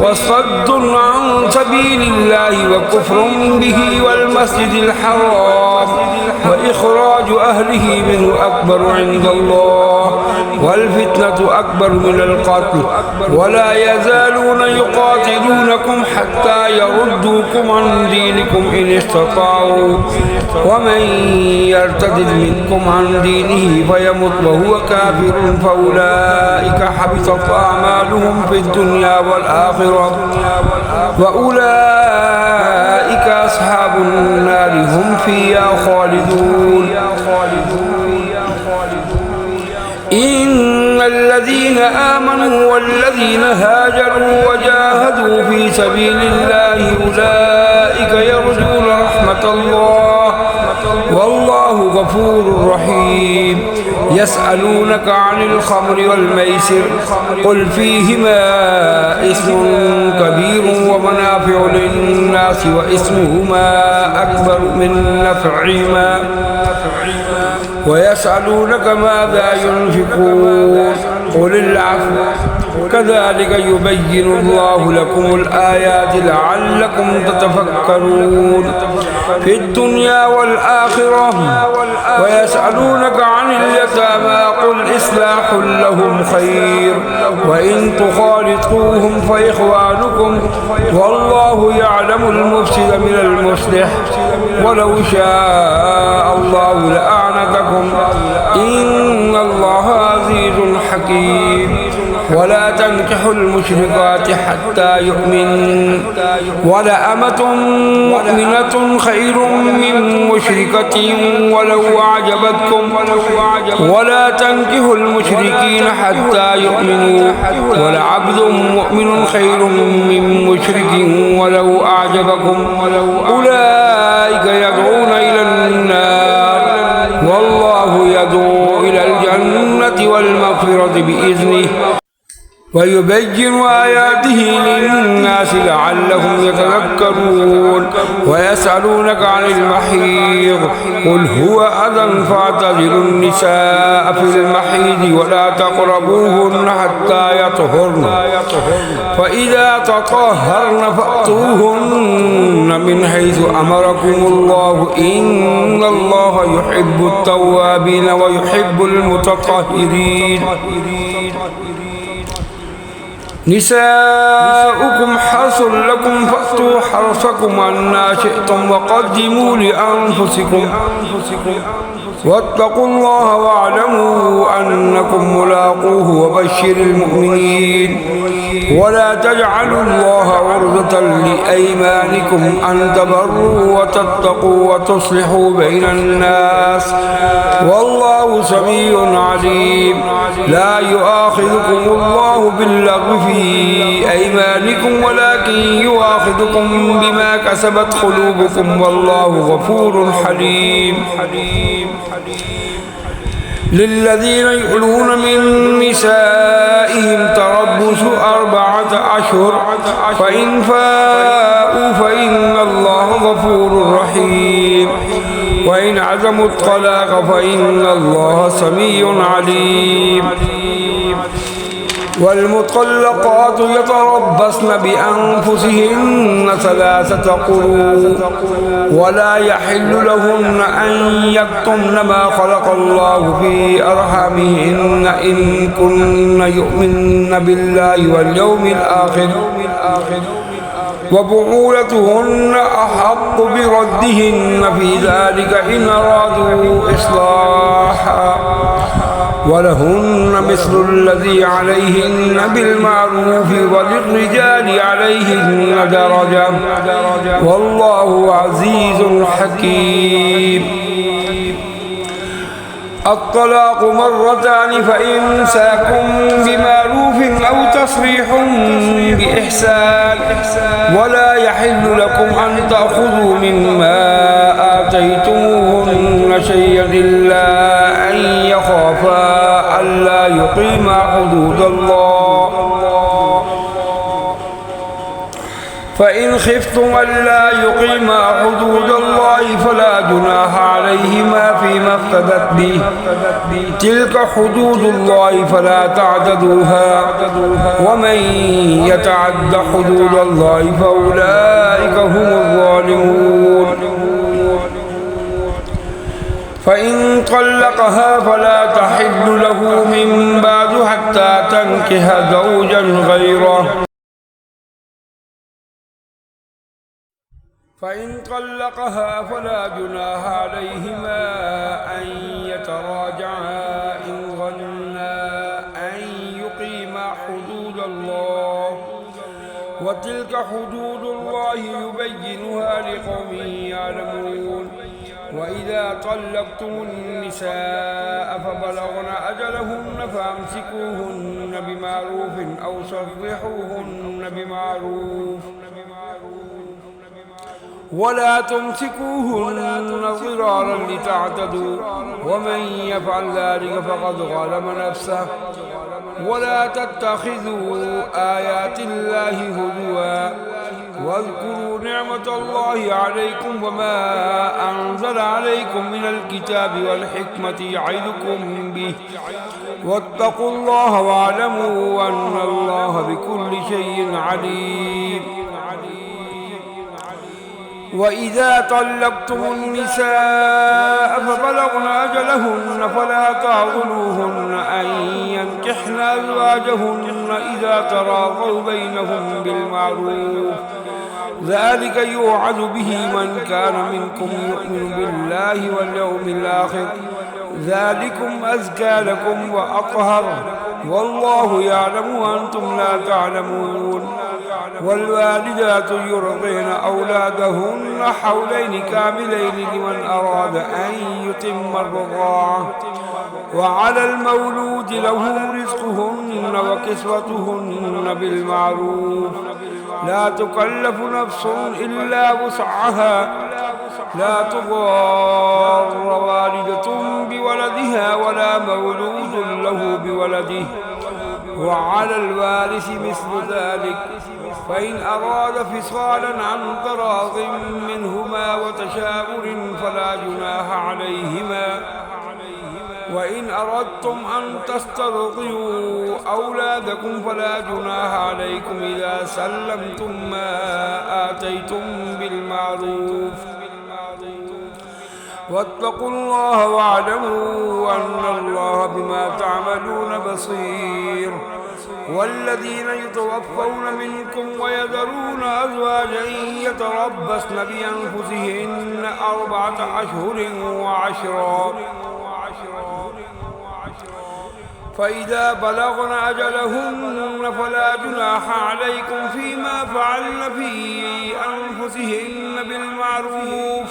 وصد عن سبيل الله وكفر به والمسجد الحرام وإخراج أهله منه أكبر عند الله والفتنة أكبر من القتل ولا يزالون يقاتلونكم حتى يردوكم عن دينكم إن استطاعوا ومن يرتد منكم عن دينه فيمت وهو كافر فأولئك حبطت أعمالهم في الدنيا والآخرة وأولئك أصحاب النار هم فيها خالدون إن الذين آمنوا والذين هاجروا وجاهدوا في سبيل الله أولئك يرجون رحمة الله والله غفور رحيم يسألونك عن الخمر والميسر قل فيهما اسم كبير ومنافع للناس واسمهما أكبر من نفعهما ويسألونك ماذا ينفقون قل العفو كذلك يبين الله لكم الآيات لعلكم تتفكرون في الدنيا والآخرة ويسألونك عن اليتامى قل إصلاح لهم خير وإن تخالطوهم فإخوانكم والله يعلم المفسد من المصلح ولو شاء الله لأعنتكم إن الله عزيز حكيم ولا تنكحوا المشركات حتى يؤمن ولأمة مؤمنة خير من مشركة ولو أعجبتكم ولا تنكحوا المشركين حتى يؤمنوا ولعبد مؤمن خير من مشرك ولو أعجبكم أولئك يدعون إلى النار والله يدعو إلى الجنة والمغفرة بإذنه ويبين آياته للناس لعلهم يتذكرون ويسألونك عن المحيض قل هو أذى فاعتزلوا النساء في المحيض ولا تقربوهن حتى يطهرن فإذا تطهرن فأتوهن من حيث أمركم الله إن الله يحب التوابين ويحب المتطهرين نساؤكم حرث لكم فأتوا حرثكم أنى شئتم وقدموا لأنفسكم واتقوا الله واعلموا أنكم ملاقوه وبشر المؤمنين ولا تجعلوا الله عرضة لأيمانكم أن تبروا وتتقوا وتصلحوا بين الناس والله سميع عليم لا يؤاخذكم الله باللغو في أيمانكم ولكن يؤاخذكم بما كسبت قلوبكم والله غفور حليم للذين يؤلون من نسائهم تربص 4 أشهر فإن فاءوا فإن الله غفور رحيم وإن عزموا الطلاق فإن الله سميع عليم والمطلقات يتربصن بأنفسهن 3 قروء ولا يحل لهن أن يكتمن ما خلق الله في أرحامهن إن كن يؤمن بالله واليوم الآخر وبعولتهن أحق بردهن في ذلك إن أرادوا إصلاحا ولهن مثل الذي عليهن بالمعروف وللرجال عليهن درجة والله عزيز حكيم الطلاق مرتان فإمساك بمعروف أو تصريح بإحسان ولا يحل لكم أن تأخذوا مما آتيتموهن شيئا إلا أن يخافا ألا يقيما حدود الله فإن خفتم ألا يقيما حدود الله فلا جناح عليهما فيما افتدت به تلك حدود الله فلا تعتدوها ومن يتعد حدود الله فأولئك هم الظالمون فإن طلقها فلا تحل له من بعد حتى تنكح زوجا غيره فإن طلقها فلا جناح عليهما أن يتراجعا إن ظنا أن يقيما حدود الله وتلك حدود الله يبينها لقوم يعلمون وإذا طلقتم النساء فبلغن أجلهن فأمسكوهن بمعروف أو سرحوهن بمعروف ولا تمسكوهن ضرارا لتعتدوا ومن يفعل ذلك فقد ظلم نفسه ولا تتخذوا آيات الله هزوا واذكروا نعمة الله عليكم وما أنزل عليكم من الكتاب والحكمة يعظكم به واتقوا الله واعلموا أن الله بكل شيء عليم وإذا طلقتم النساء فبلغن أجلهن فلا تعضلوهن أن ينكحن أزواجهن إذا تراضوا بينهم بالمعروف ذلك يوعظ به من كان منكم يؤمن بالله واليوم الآخر ذلكم أزكى لكم وأطهر والله يعلم وأنتم لا تعلمون والوالدات يرضين أولادهن حولين كاملين لمن أراد أن يتم الرضاعة وعلى المولود له رزقهن وكسوتهن بالمعروف لا تكلف نفس إلا وسعها لا تضار والدة بولدها ولا مولود له بولده وعلى الوارث مثل ذلك، فإن أراد فصالا عن تراض منهما وتشاور فلا جناح عليهما. وإن أردتم أن تسترضعوا أولادكم فلا جناح عليكم إذا سلمتم ما آتيتم بالمعروف. واتقوا الله واعلموا أن الله بما تعملون بصير. والذين يتوفون منكم ويذرون أزواجا يتربصن بأنفسهن 4 أشهر وعشرا، فإذا بلغن أجلهن فلا جناح عليكم فيما فعلن في أنفسهن بالمعروف،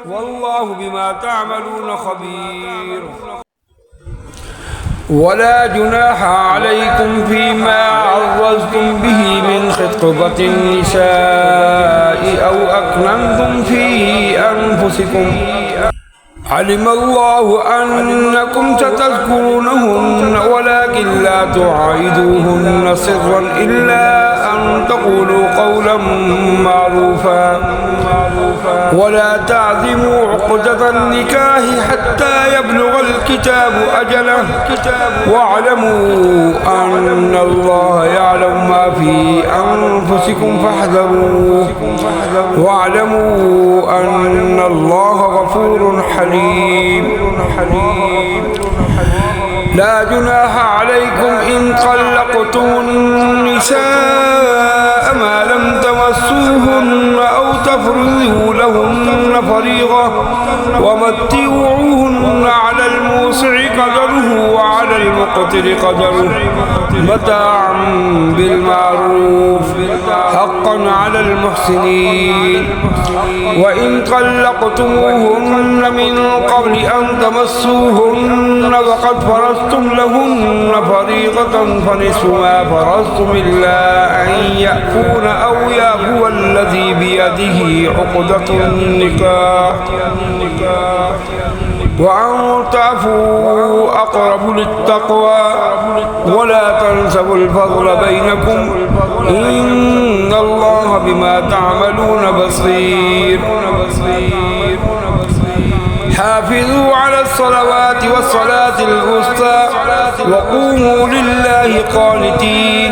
والله بما تعملون خبير. ولا جناح عليكم فيما عرضتم به من خطبة النساء أو أكننتم في أنفسكم، علم الله أنكم ستذكرونهن ولكن لا تعاهدوهن سرا إلا أن تقولوا قولا معروفا، ولا تعزموا عقدة النكاح حتى يبلغ الكتاب أجله، واعلموا أن الله يعلم ما في أنفسكم فاحذروه، واعلموا أن الله غفور حليم. لا جناح عليكم إن طلقتم النساء ما لم تمسوهن أو تفرضوا لهن فريضة، ومتعوهن على الموسع قدره وعلى المقتر قدره متاعا بالمعروف حقا على المحسنين. وإن طلقتموهن من قبل أن تمسوهن وقد فرضتم لهن فريضة فنصف ما فرضتم إلا أن يعفون أو يعفو الذي بيده عقدة النكاح، وأن تعفوا أقرب للتقوى، ولا تنسوا الفضل بينكم إن الله بما تعملون بصير. حافظوا على الصلوات والصلاة الوسطى وقوموا لله قانتين.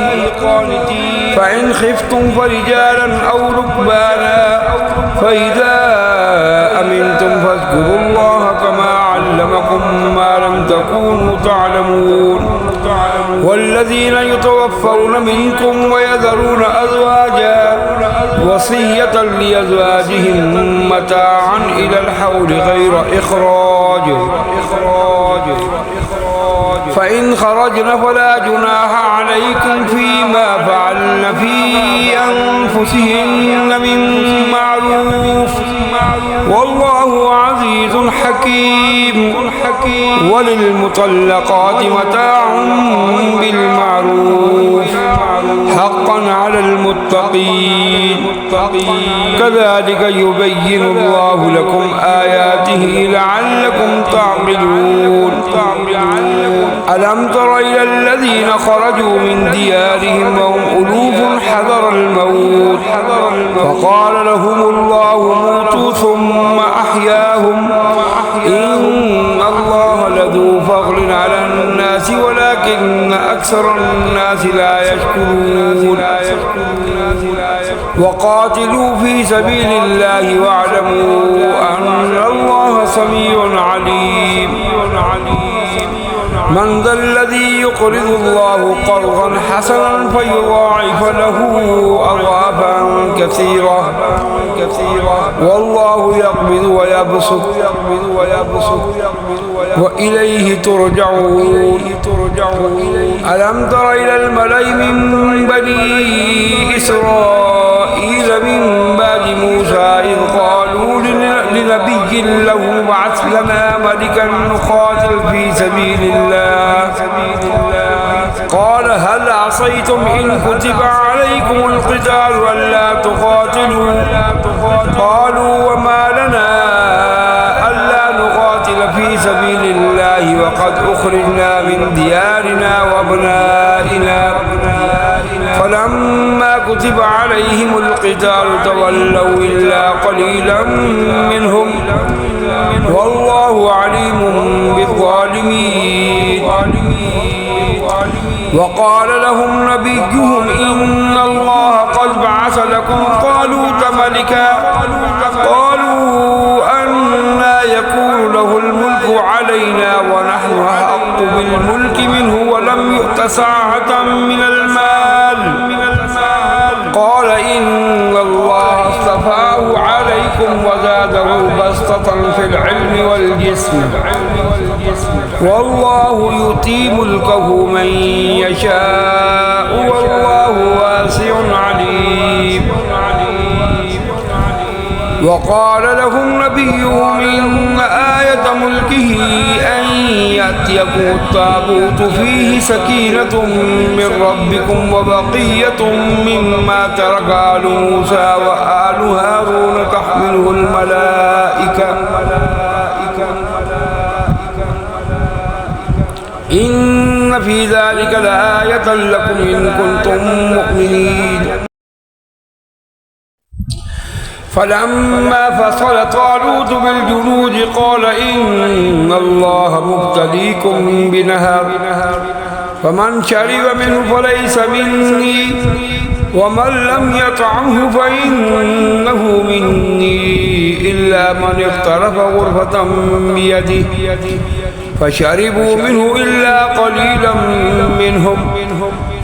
فإن خفتم فرجالا أو ركبانا فإذا أمنتم فاذكروا الله كما علمكم ما لم تكونوا تعلمون. والذين يتوفون منكم ويذرون أزواجا وصية لأزواجهم متاعا إلى الحول غير إخراج، فإن خرجن فلا جناح عليكم فيما فعلن في أنفسهن من معروف، والله عزيز حكيم. وللمطلقات متاع بالمعروف حقا على المتقين، كذلك يبين الله لكم آياته لعلكم تعقلون. ألم تر إلى الذين خرجوا من ديارهم وهم ألوف حذر الموت فقال لهم الله موتوا ثم أحياهم، إن الله لذو فضل على الناس ولكن أكثر الناس لا يشكرون. وقاتلوا في سبيل الله واعلموا أن الله سميع عليم. من ذا الذي يقرض الله قرضا حسنا فيضاعف له أضعافا كثيرة والله يقبض ويبسط وإليه ترجعون. ألم تر إلى الملأ من بني إسرائيل من بعد موسى إذ قالوا لنبي له ابعث لنا ملكا نقاتل في سبيل الله، قال هل عصيتم إن كتب عليكم القتال ألا تقاتلوا؟ قالوا وما لنا ألا نقاتل في سبيل الله وقد أخرجنا من ديارنا وأبنائنا كتب عليهم القتال تولوا إلا قليلا منهم والله عليم بالظالمين وقال لهم نبيهم إن الله قد بعث لكم طالوت ملكا قالوا أنى يكون له الملك علينا ونحن أحق بالملك منه ولم يؤت ساعة من المال قال إن الله اصطفاه عليكم وزاده بسطة في العلم والجسم والله يؤتي ملكه من يشاء والله واسع عليم وقال لهم نبيهم إن آية ملكه أن يأتيكم التابوت فيه سكينة من ربكم وبقية مما ترك آل موسى وآل هارون تحمله الملائكة إن في ذلك لآية لكم إن كنتم مؤمنين فلما فصل طالوت بالجنود قال إن الله مبتليكم بنهر فمن شرب منه فليس مني ومن لم يطعمه فإنه مني إلا من اغترف غرفة بيده فشربوا منه إلا قليلا منهم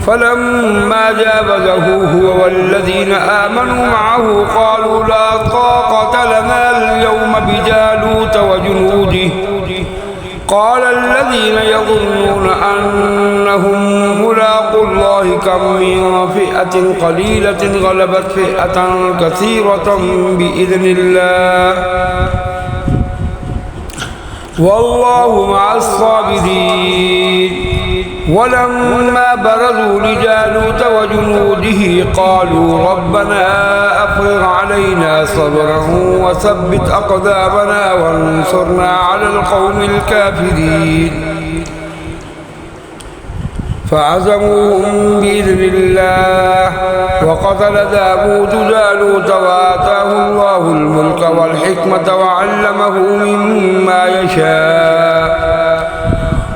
فلما جاوزه هو والذين آمنوا معه قالوا لا طاقة لنا اليوم بجالوت وجنوده قال الذين يظنون أنهم ملاقوا الله كم من فئة قليلة غلبت فئة كثيرة بإذن الله والله مع الصابرين ولما برزوا لجالوت وجنوده قالوا ربنا أفرغ علينا صبرا وثبت أقدامنا وانصرنا على القوم الكافرين فعزموهم بإذن الله وقتل داود جالوت وآتاه الله الملك والحكمة وعلمه مما يشاء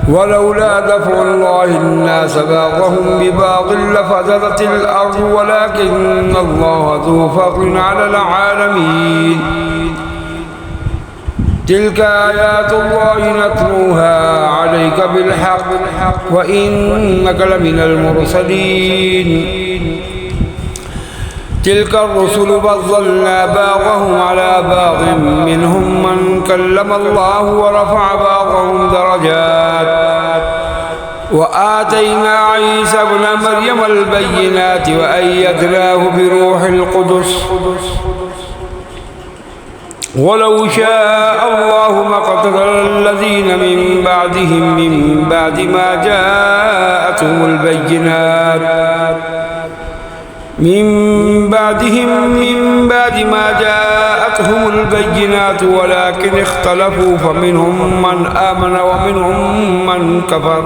ولولا دفع الله الناس بعضهم ببعض لفسدت الأرض ولكن الله ذو فضل على العالمين تلك آيات الله نتلوها عليك بالحق وإنك لمن المرسلين تلك الرسل فضلنا بعضهم على بعض منهم من كلم الله ورفع بعضهم درجات وآتينا عيسى ابن مريم البينات وأيدناه بروح القدس ولو شاء الله ما اقتتل الذين من بعدهم من بعد ما جاءتهم البينات من بعد ما جاءتهم البينات ولكن اختلفوا فمنهم من آمن ومنهم من كفر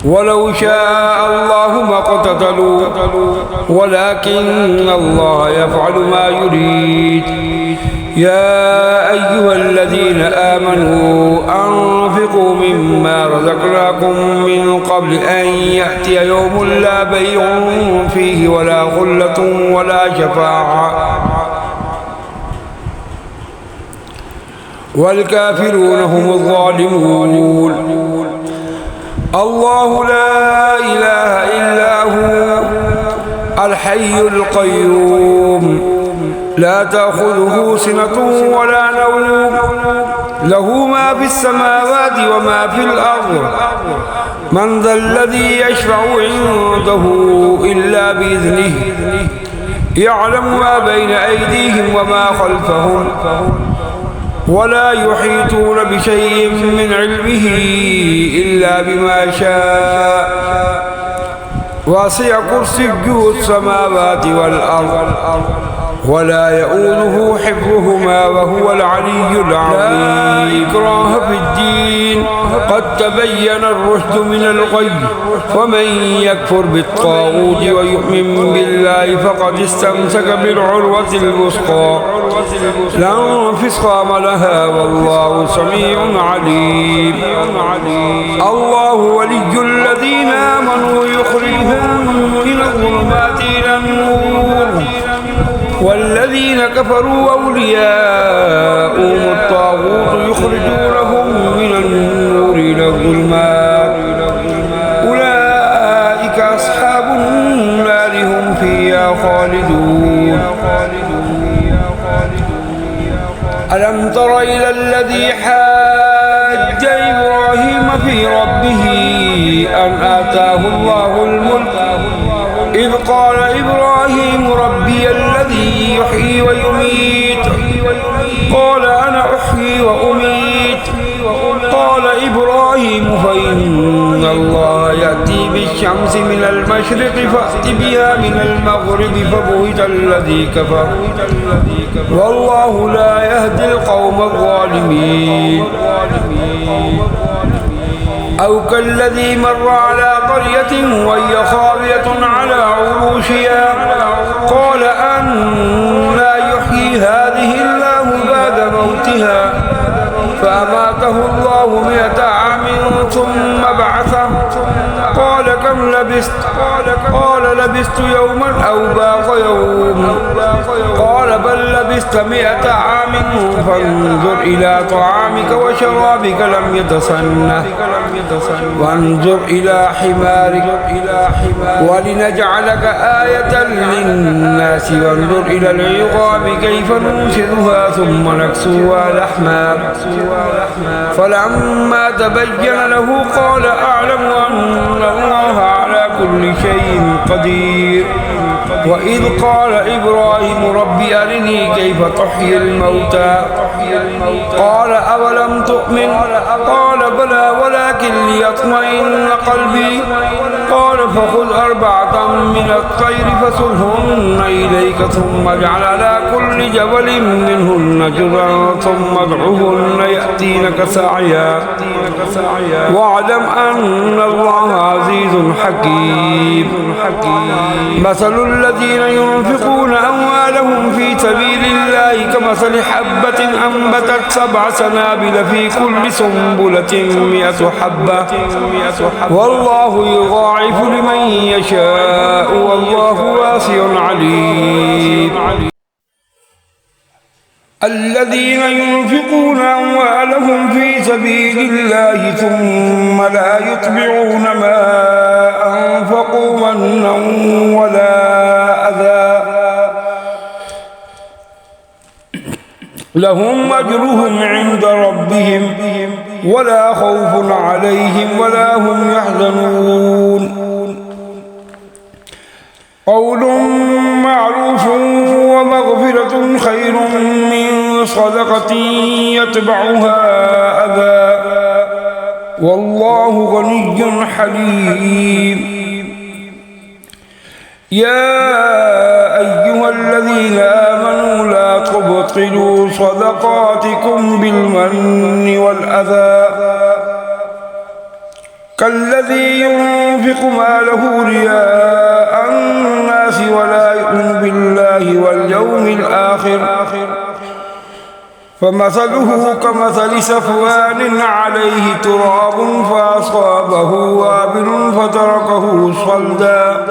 ولو شاء الله ما اقتتلوا ولكن الله يفعل ما يريد يا أيها الذين آمنوا أنفقوا مما رزقناكم من قبل أن يأتي يوم لا بيع فيه ولا خلة ولا شفاعة والكافرون هم الظالمون الله لا إله إلا هو الحي القيوم لا تأخذه سنة ولا نوم له ما في السماوات وما في الأرض من ذا الذي يشفع عنده إلا بإذنه يعلم ما بين أيديهم وما خلفهم ولا يحيطون بشيء من علمه إلا بما شاء وسع كرسيه السماوات والأرض ولا يؤوده حفظهما وهو العلي العظيم. لا إكراه في الدين قد تبين الرشد من الغي ومن يكفر بالطاغوت ويؤمن بالله فقد استمسك بالعروة الوثقى لا انفصام لها والله سميع عليم. الله ولي الذين آمنوا يخرجهم من الظلمات إلى النور والذين كفروا أولياؤهم الطاغوت يخرجونهم من النور إلى الظلمات أولئك أصحاب النار هم فيها خالدون. ألم تر إلى الذي حاج إبراهيم في ربه أن آتاه الله الملك إذ قال إبراهيم ربي الذي يحيي ويميت قال أنا أحيي وأميت قال إبراهيم فإن الله يأتي بالشمس من المشرق فأت بها من المغرب فبهت الذي كفر والله لا يهدي القوم الظالمين. أو كالذي مر على قرية وهي خاوية على عروشها قال أنى يحيي هذه الله بعد موتها فأماته الله 100 عام ثم بعثه قال كم لبثت قال لبثت يوما أو بعض يوم قال بل لبثت 100 عام فانظر إلى طعامك وشرابك لم يتسنه وانظر إلى حمارك ولنجعلك آية للناس وانظر إلى العظام كيف ننشرها ثم نكسوها لحما فلما تبين له قال أعلم أن الله على كل شيء قدير. وإذ قال إبراهيم رب أرني كيف تحيي الموتى قال أولم تؤمن قال بلى ولكن ليطمئن قلبي قال فخذ 4 من الطير فصرهن إليك ثم اجعل على كل جبل منهن جزءا ثم ادعهن يأتينك سعيا واعلم أن الله عزيز حكيم. مثل الذين ينفقون أموالهم في سبيل الله كمثل حبة أنبتت 7 سنابل في كل سنبلة 100 حبة والله يضاعف لمن يشاء والله واسع عليم. الذين ينفقون أموالهم في سبيل الله ثم لا يتبعون ما أنفقوا منا ولا أذى لهم أجرهم عند ربهم ولا خوف عليهم ولا هم يحزنون. قول معروف ومغفرة خير من صدقة يتبعها أذى والله غني حليم. يا أيها الذين آمنوا لا تبطلوا صدقاتكم بالمن والأذى كالذي ينفق ماله رياء الناس ولا يؤمن بالله واليوم الآخر فمثله كمثل صفوان عليه تراب فأصابه وابل فتركه صلدا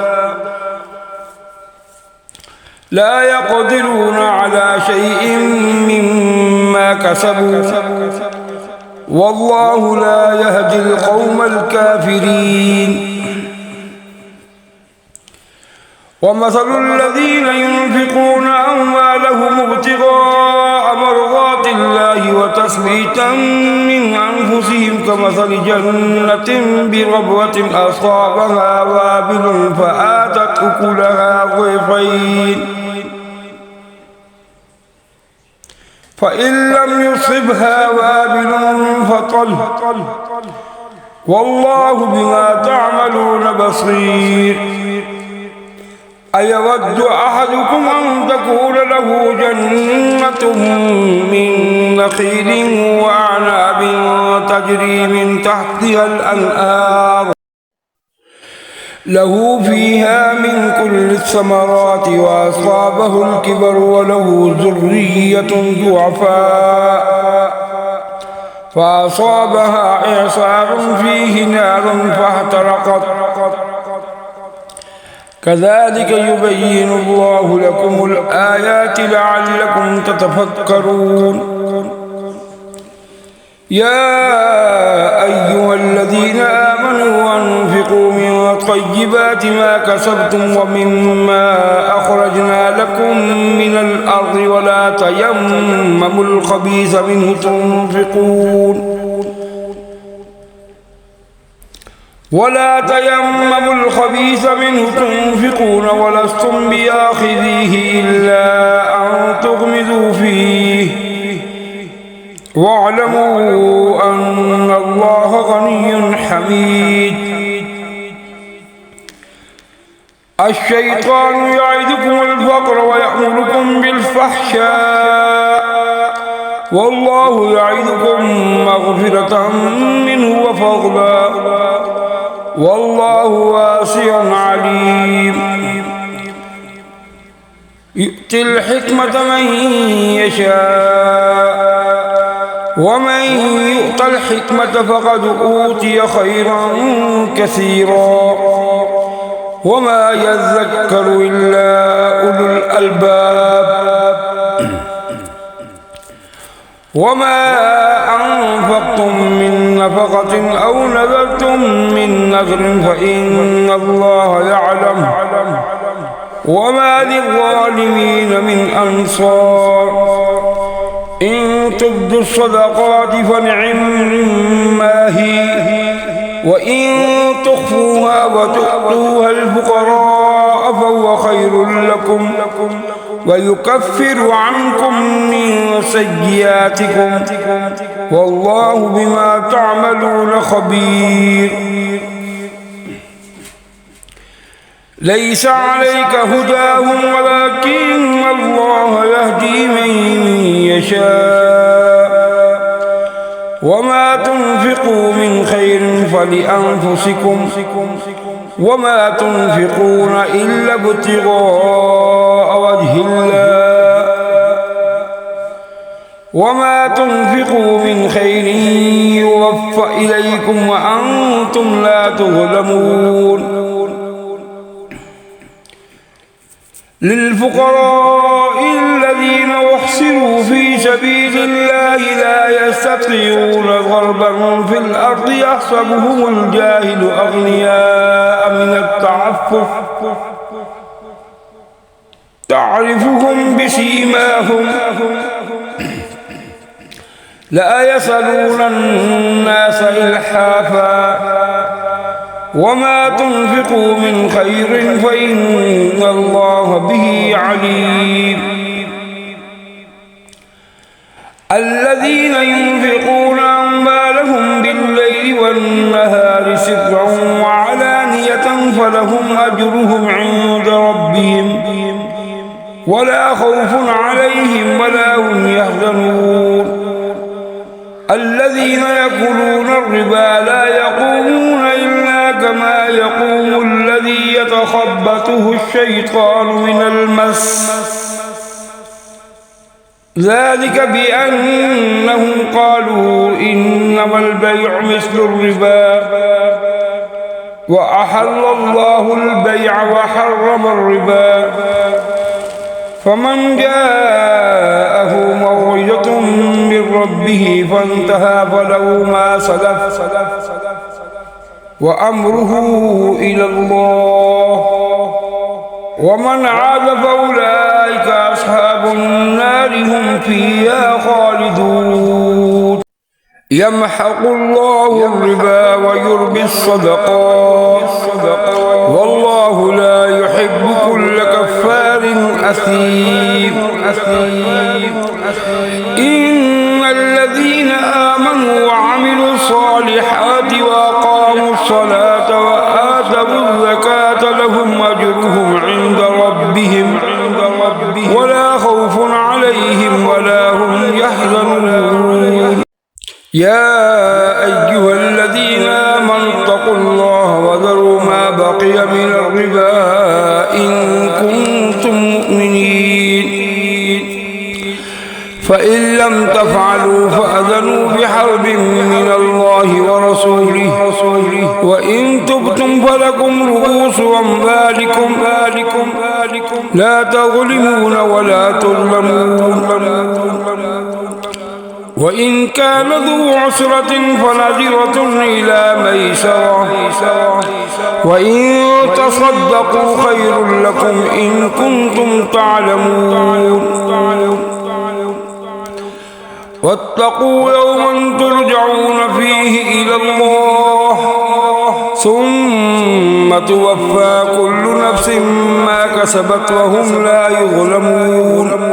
لا يقدرون على شيء مما كسبوا والله لا يهدي القوم الكافرين. ومثل الذين ينفقون أموالهم ابتغاء مرضات الله وتثبيتا من أنفسهم كمثل جنة بربوة أصابها وابل فآتت أكلها ضعفين فإن لم يصبها وابل فطل والله بما تعملون بصير. أيود أحدكم أن تكون له جنة من نخيل وأعناب تجري من تحتها الأنهار له فيها من كل الثمرات وأصابه الكبر وله ذرية ضعفاء فأصابها إعصار فيه نار فاحترقت كذلك يبين الله لكم الآيات لعلكم تتفكرون يا أيها الذين آمنوا أنفقوا من طيبات ما كسبتم ومما أخرجنا لكم من الأرض ولا تيمموا الخبيث منه تنفقون ولستم بآخذيه إلا أن تغمضوا فيه واعلموا أن الله غني حميد الشيطان يعدكم الفقر ويأمركم بالفحشاء والله يعدكم مغفرة منه وفضلا والله واسع عليم يؤتي الحكمة من يشاء ومن يؤت الحكمة فقد أوتي خيرا كثيرا وما يذكر إلا أولو الألباب وما أنفقتم من نفقة أو نذرتم من نذر فإن الله يعلم وما للظالمين من أنصار إن تبدوا الصدقات فنعما هي وإن تخفوها وتؤتوها الفقراء فهو خير لكم ويكفر عنكم من سيئاتكم والله بما تعملون خبير ليس عليك هداهم ولكن الله يهدي من يشاء وما تنفقوا من خير فلأنفسكم وما تنفقون إلا ابتغاء وجه الله وما تنفقوا من خير يوفى إليكم وأنتم لا تظلمون للفقراء الذين أحصروا في سبيل الله لا يستطيعون ضربا في الأرض يحسبهم الجاهل أغنياء من التعفف تعرفهم بسيماهم لا يسألون الناس إلحافا وما تنفقوا من خير فإن الله به عليم الذين ينفقون أموالهم بالليل والنهار سرا وعلانية فلهم أجرهم عند ربهم ولا خوف عليهم ولا هم يحزنون الذين يأكلون الربا لا يقومون إلا كما يقوم الذي يتخبطه الشيطان من المس ذلك بأنهم قالوا إنما البيع مثل الربا وأحل الله البيع وحرم الربا فمن جاءه موعظة من ربه فانتهى فله ما سلف وأمره إلى الله ومن عاد فأولئك أصحاب النار هم فيها خالدون يمحق الله الربا ويربي الصدقات والله لا يحب كل كفار أثيم إن الذين آمنوا وعملوا الصالحات وأقاموا الصلاة وآتوا الزكاة لهم أجرهم عند ربهم يا أيها الذين آمنوا اتقوا الله وذروا ما بقي من الربا إن كنتم مؤمنين فإن لم تفعلوا فأذنوا بحرب من الله ورسوله وإن تبتم فلكم رؤوس أموالكم لا تظلمون ولا تظلمون وإن كان ذو عسرة فنظرة إلى ميسرة وإن تصدقوا خير لكم إن كنتم تعلمون واتقوا يوما ترجعون فيه إلى الله ثم توفى كل نفس ما كسبت وهم لا يظلمون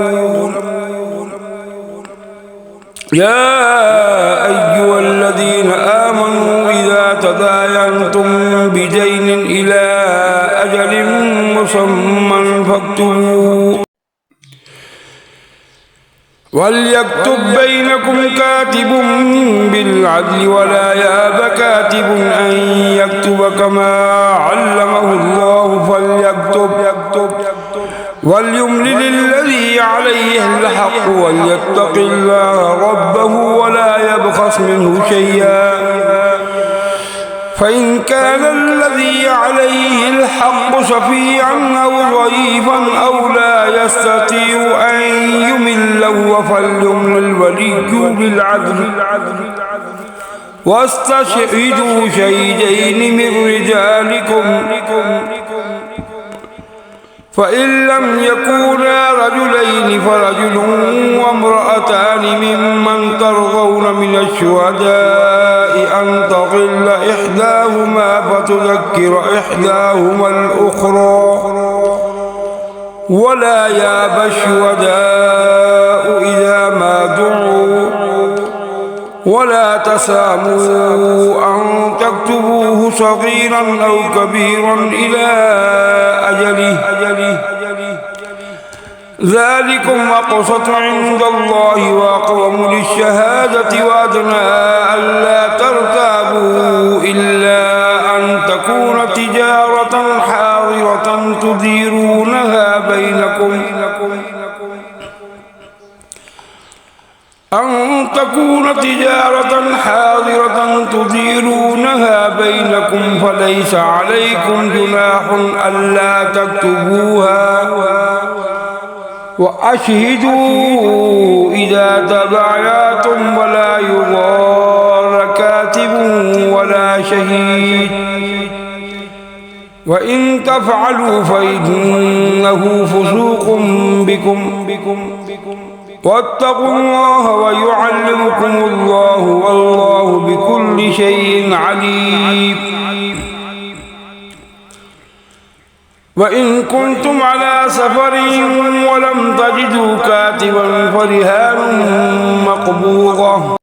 يا أيها الذين آمنوا إذا تداينتم بدين إلى أجل مسمى فاكتبوه وليكتب بينكم كاتب بالعدل ولا يأب كاتب أن يكتب كما علمه الله فليكتب وليملل الذي عليه الحق وليتق الله ربه ولا يبخس منه شيئا فإن كان الذي عليه الحق سفيعا أو ضعيفا أو لا يستطيع أن يمل فليملل الولي بالعدل واستشهدوا شهيدين من رجالكم فإن لم يكونا رجلين فرجل وامرأتان ممن ترضون من الشهداء أن تضل إحداهما فتذكر إحداهما الأخرى ولا يأبى الشهداء إذا ما دعوا ولا تساموا أن تكتبوه صغيرا أو كبيرا إلى أجله ذلكم أقسط عند الله وأقوم للشهادة وأدنى ألا ترتابوا إلا أن تكون تجارة حاضرة تديرونها بينكم فليس عليكم جناح ألا تكتبوها وأشهدوا إذا تبايعتم ولا يضار كاتب ولا شهيد وإن تفعلوا فإنه فسوق بكم واتقوا الله ويعلمكم الله والله بكل شيء عليم وإن كنتم على سفر ولم تجدوا كاتبا فرهان مقبوضة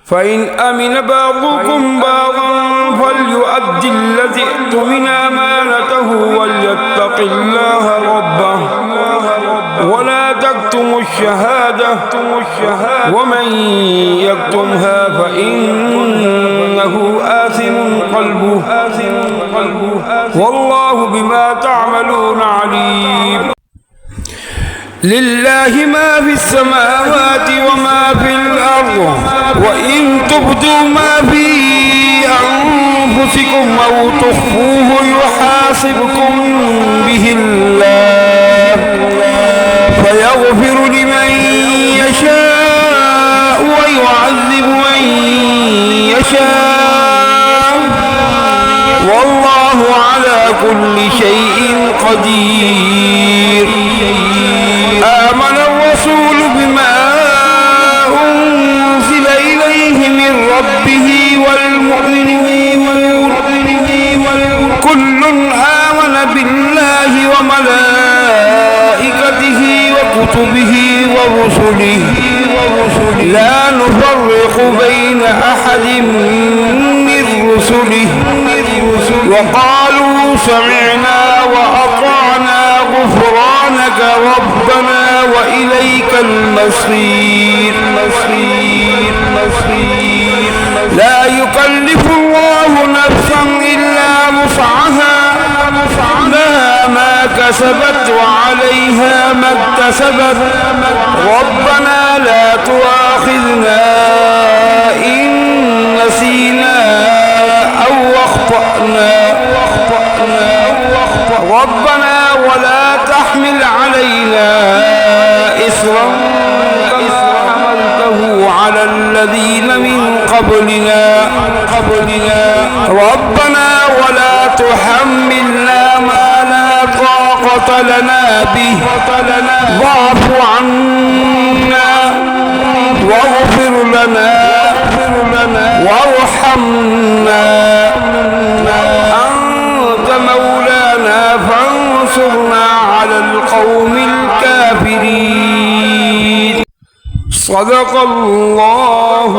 فإن أمن بعضكم بعضا فليؤد الذي اؤتمن أمانته وليتق الله ربه ولا تكتموا الشهادة ومن يكتمها فإنه آثم قلبه والله بما تعملون عليم لله ما في السماوات وما في الأرض وإن تبدوا ما في أنفسكم أو تخفوه يحاسبكم به الله فيغفر لمن يشاء ويعذب من يشاء والله على كل شيء قدير آمن الرسول بما أنزل إليه من ربه والمؤمنون كل آمن بالله وملائكته وكتبه ورسله لا نفرق بين أحد من رسله وقالوا سمعنا وأطعنا غفرانك ربنا وإليك المصير لا يكلف الله نفسا إلا وسعها لها ما كسبت وعليها ما اكتسبت ربنا لا تؤاخذنا إن نسينا أو أخطأنا ربنا ولا تحمل علينا إصرا كما حملته على الذين من قبلنا ربنا ولا تحملنا ما لا طاقة لنا به واعف عنا واغفر لنا وارحمنا أنت مولانا فانصرنا على القوم الكافرين صدق الله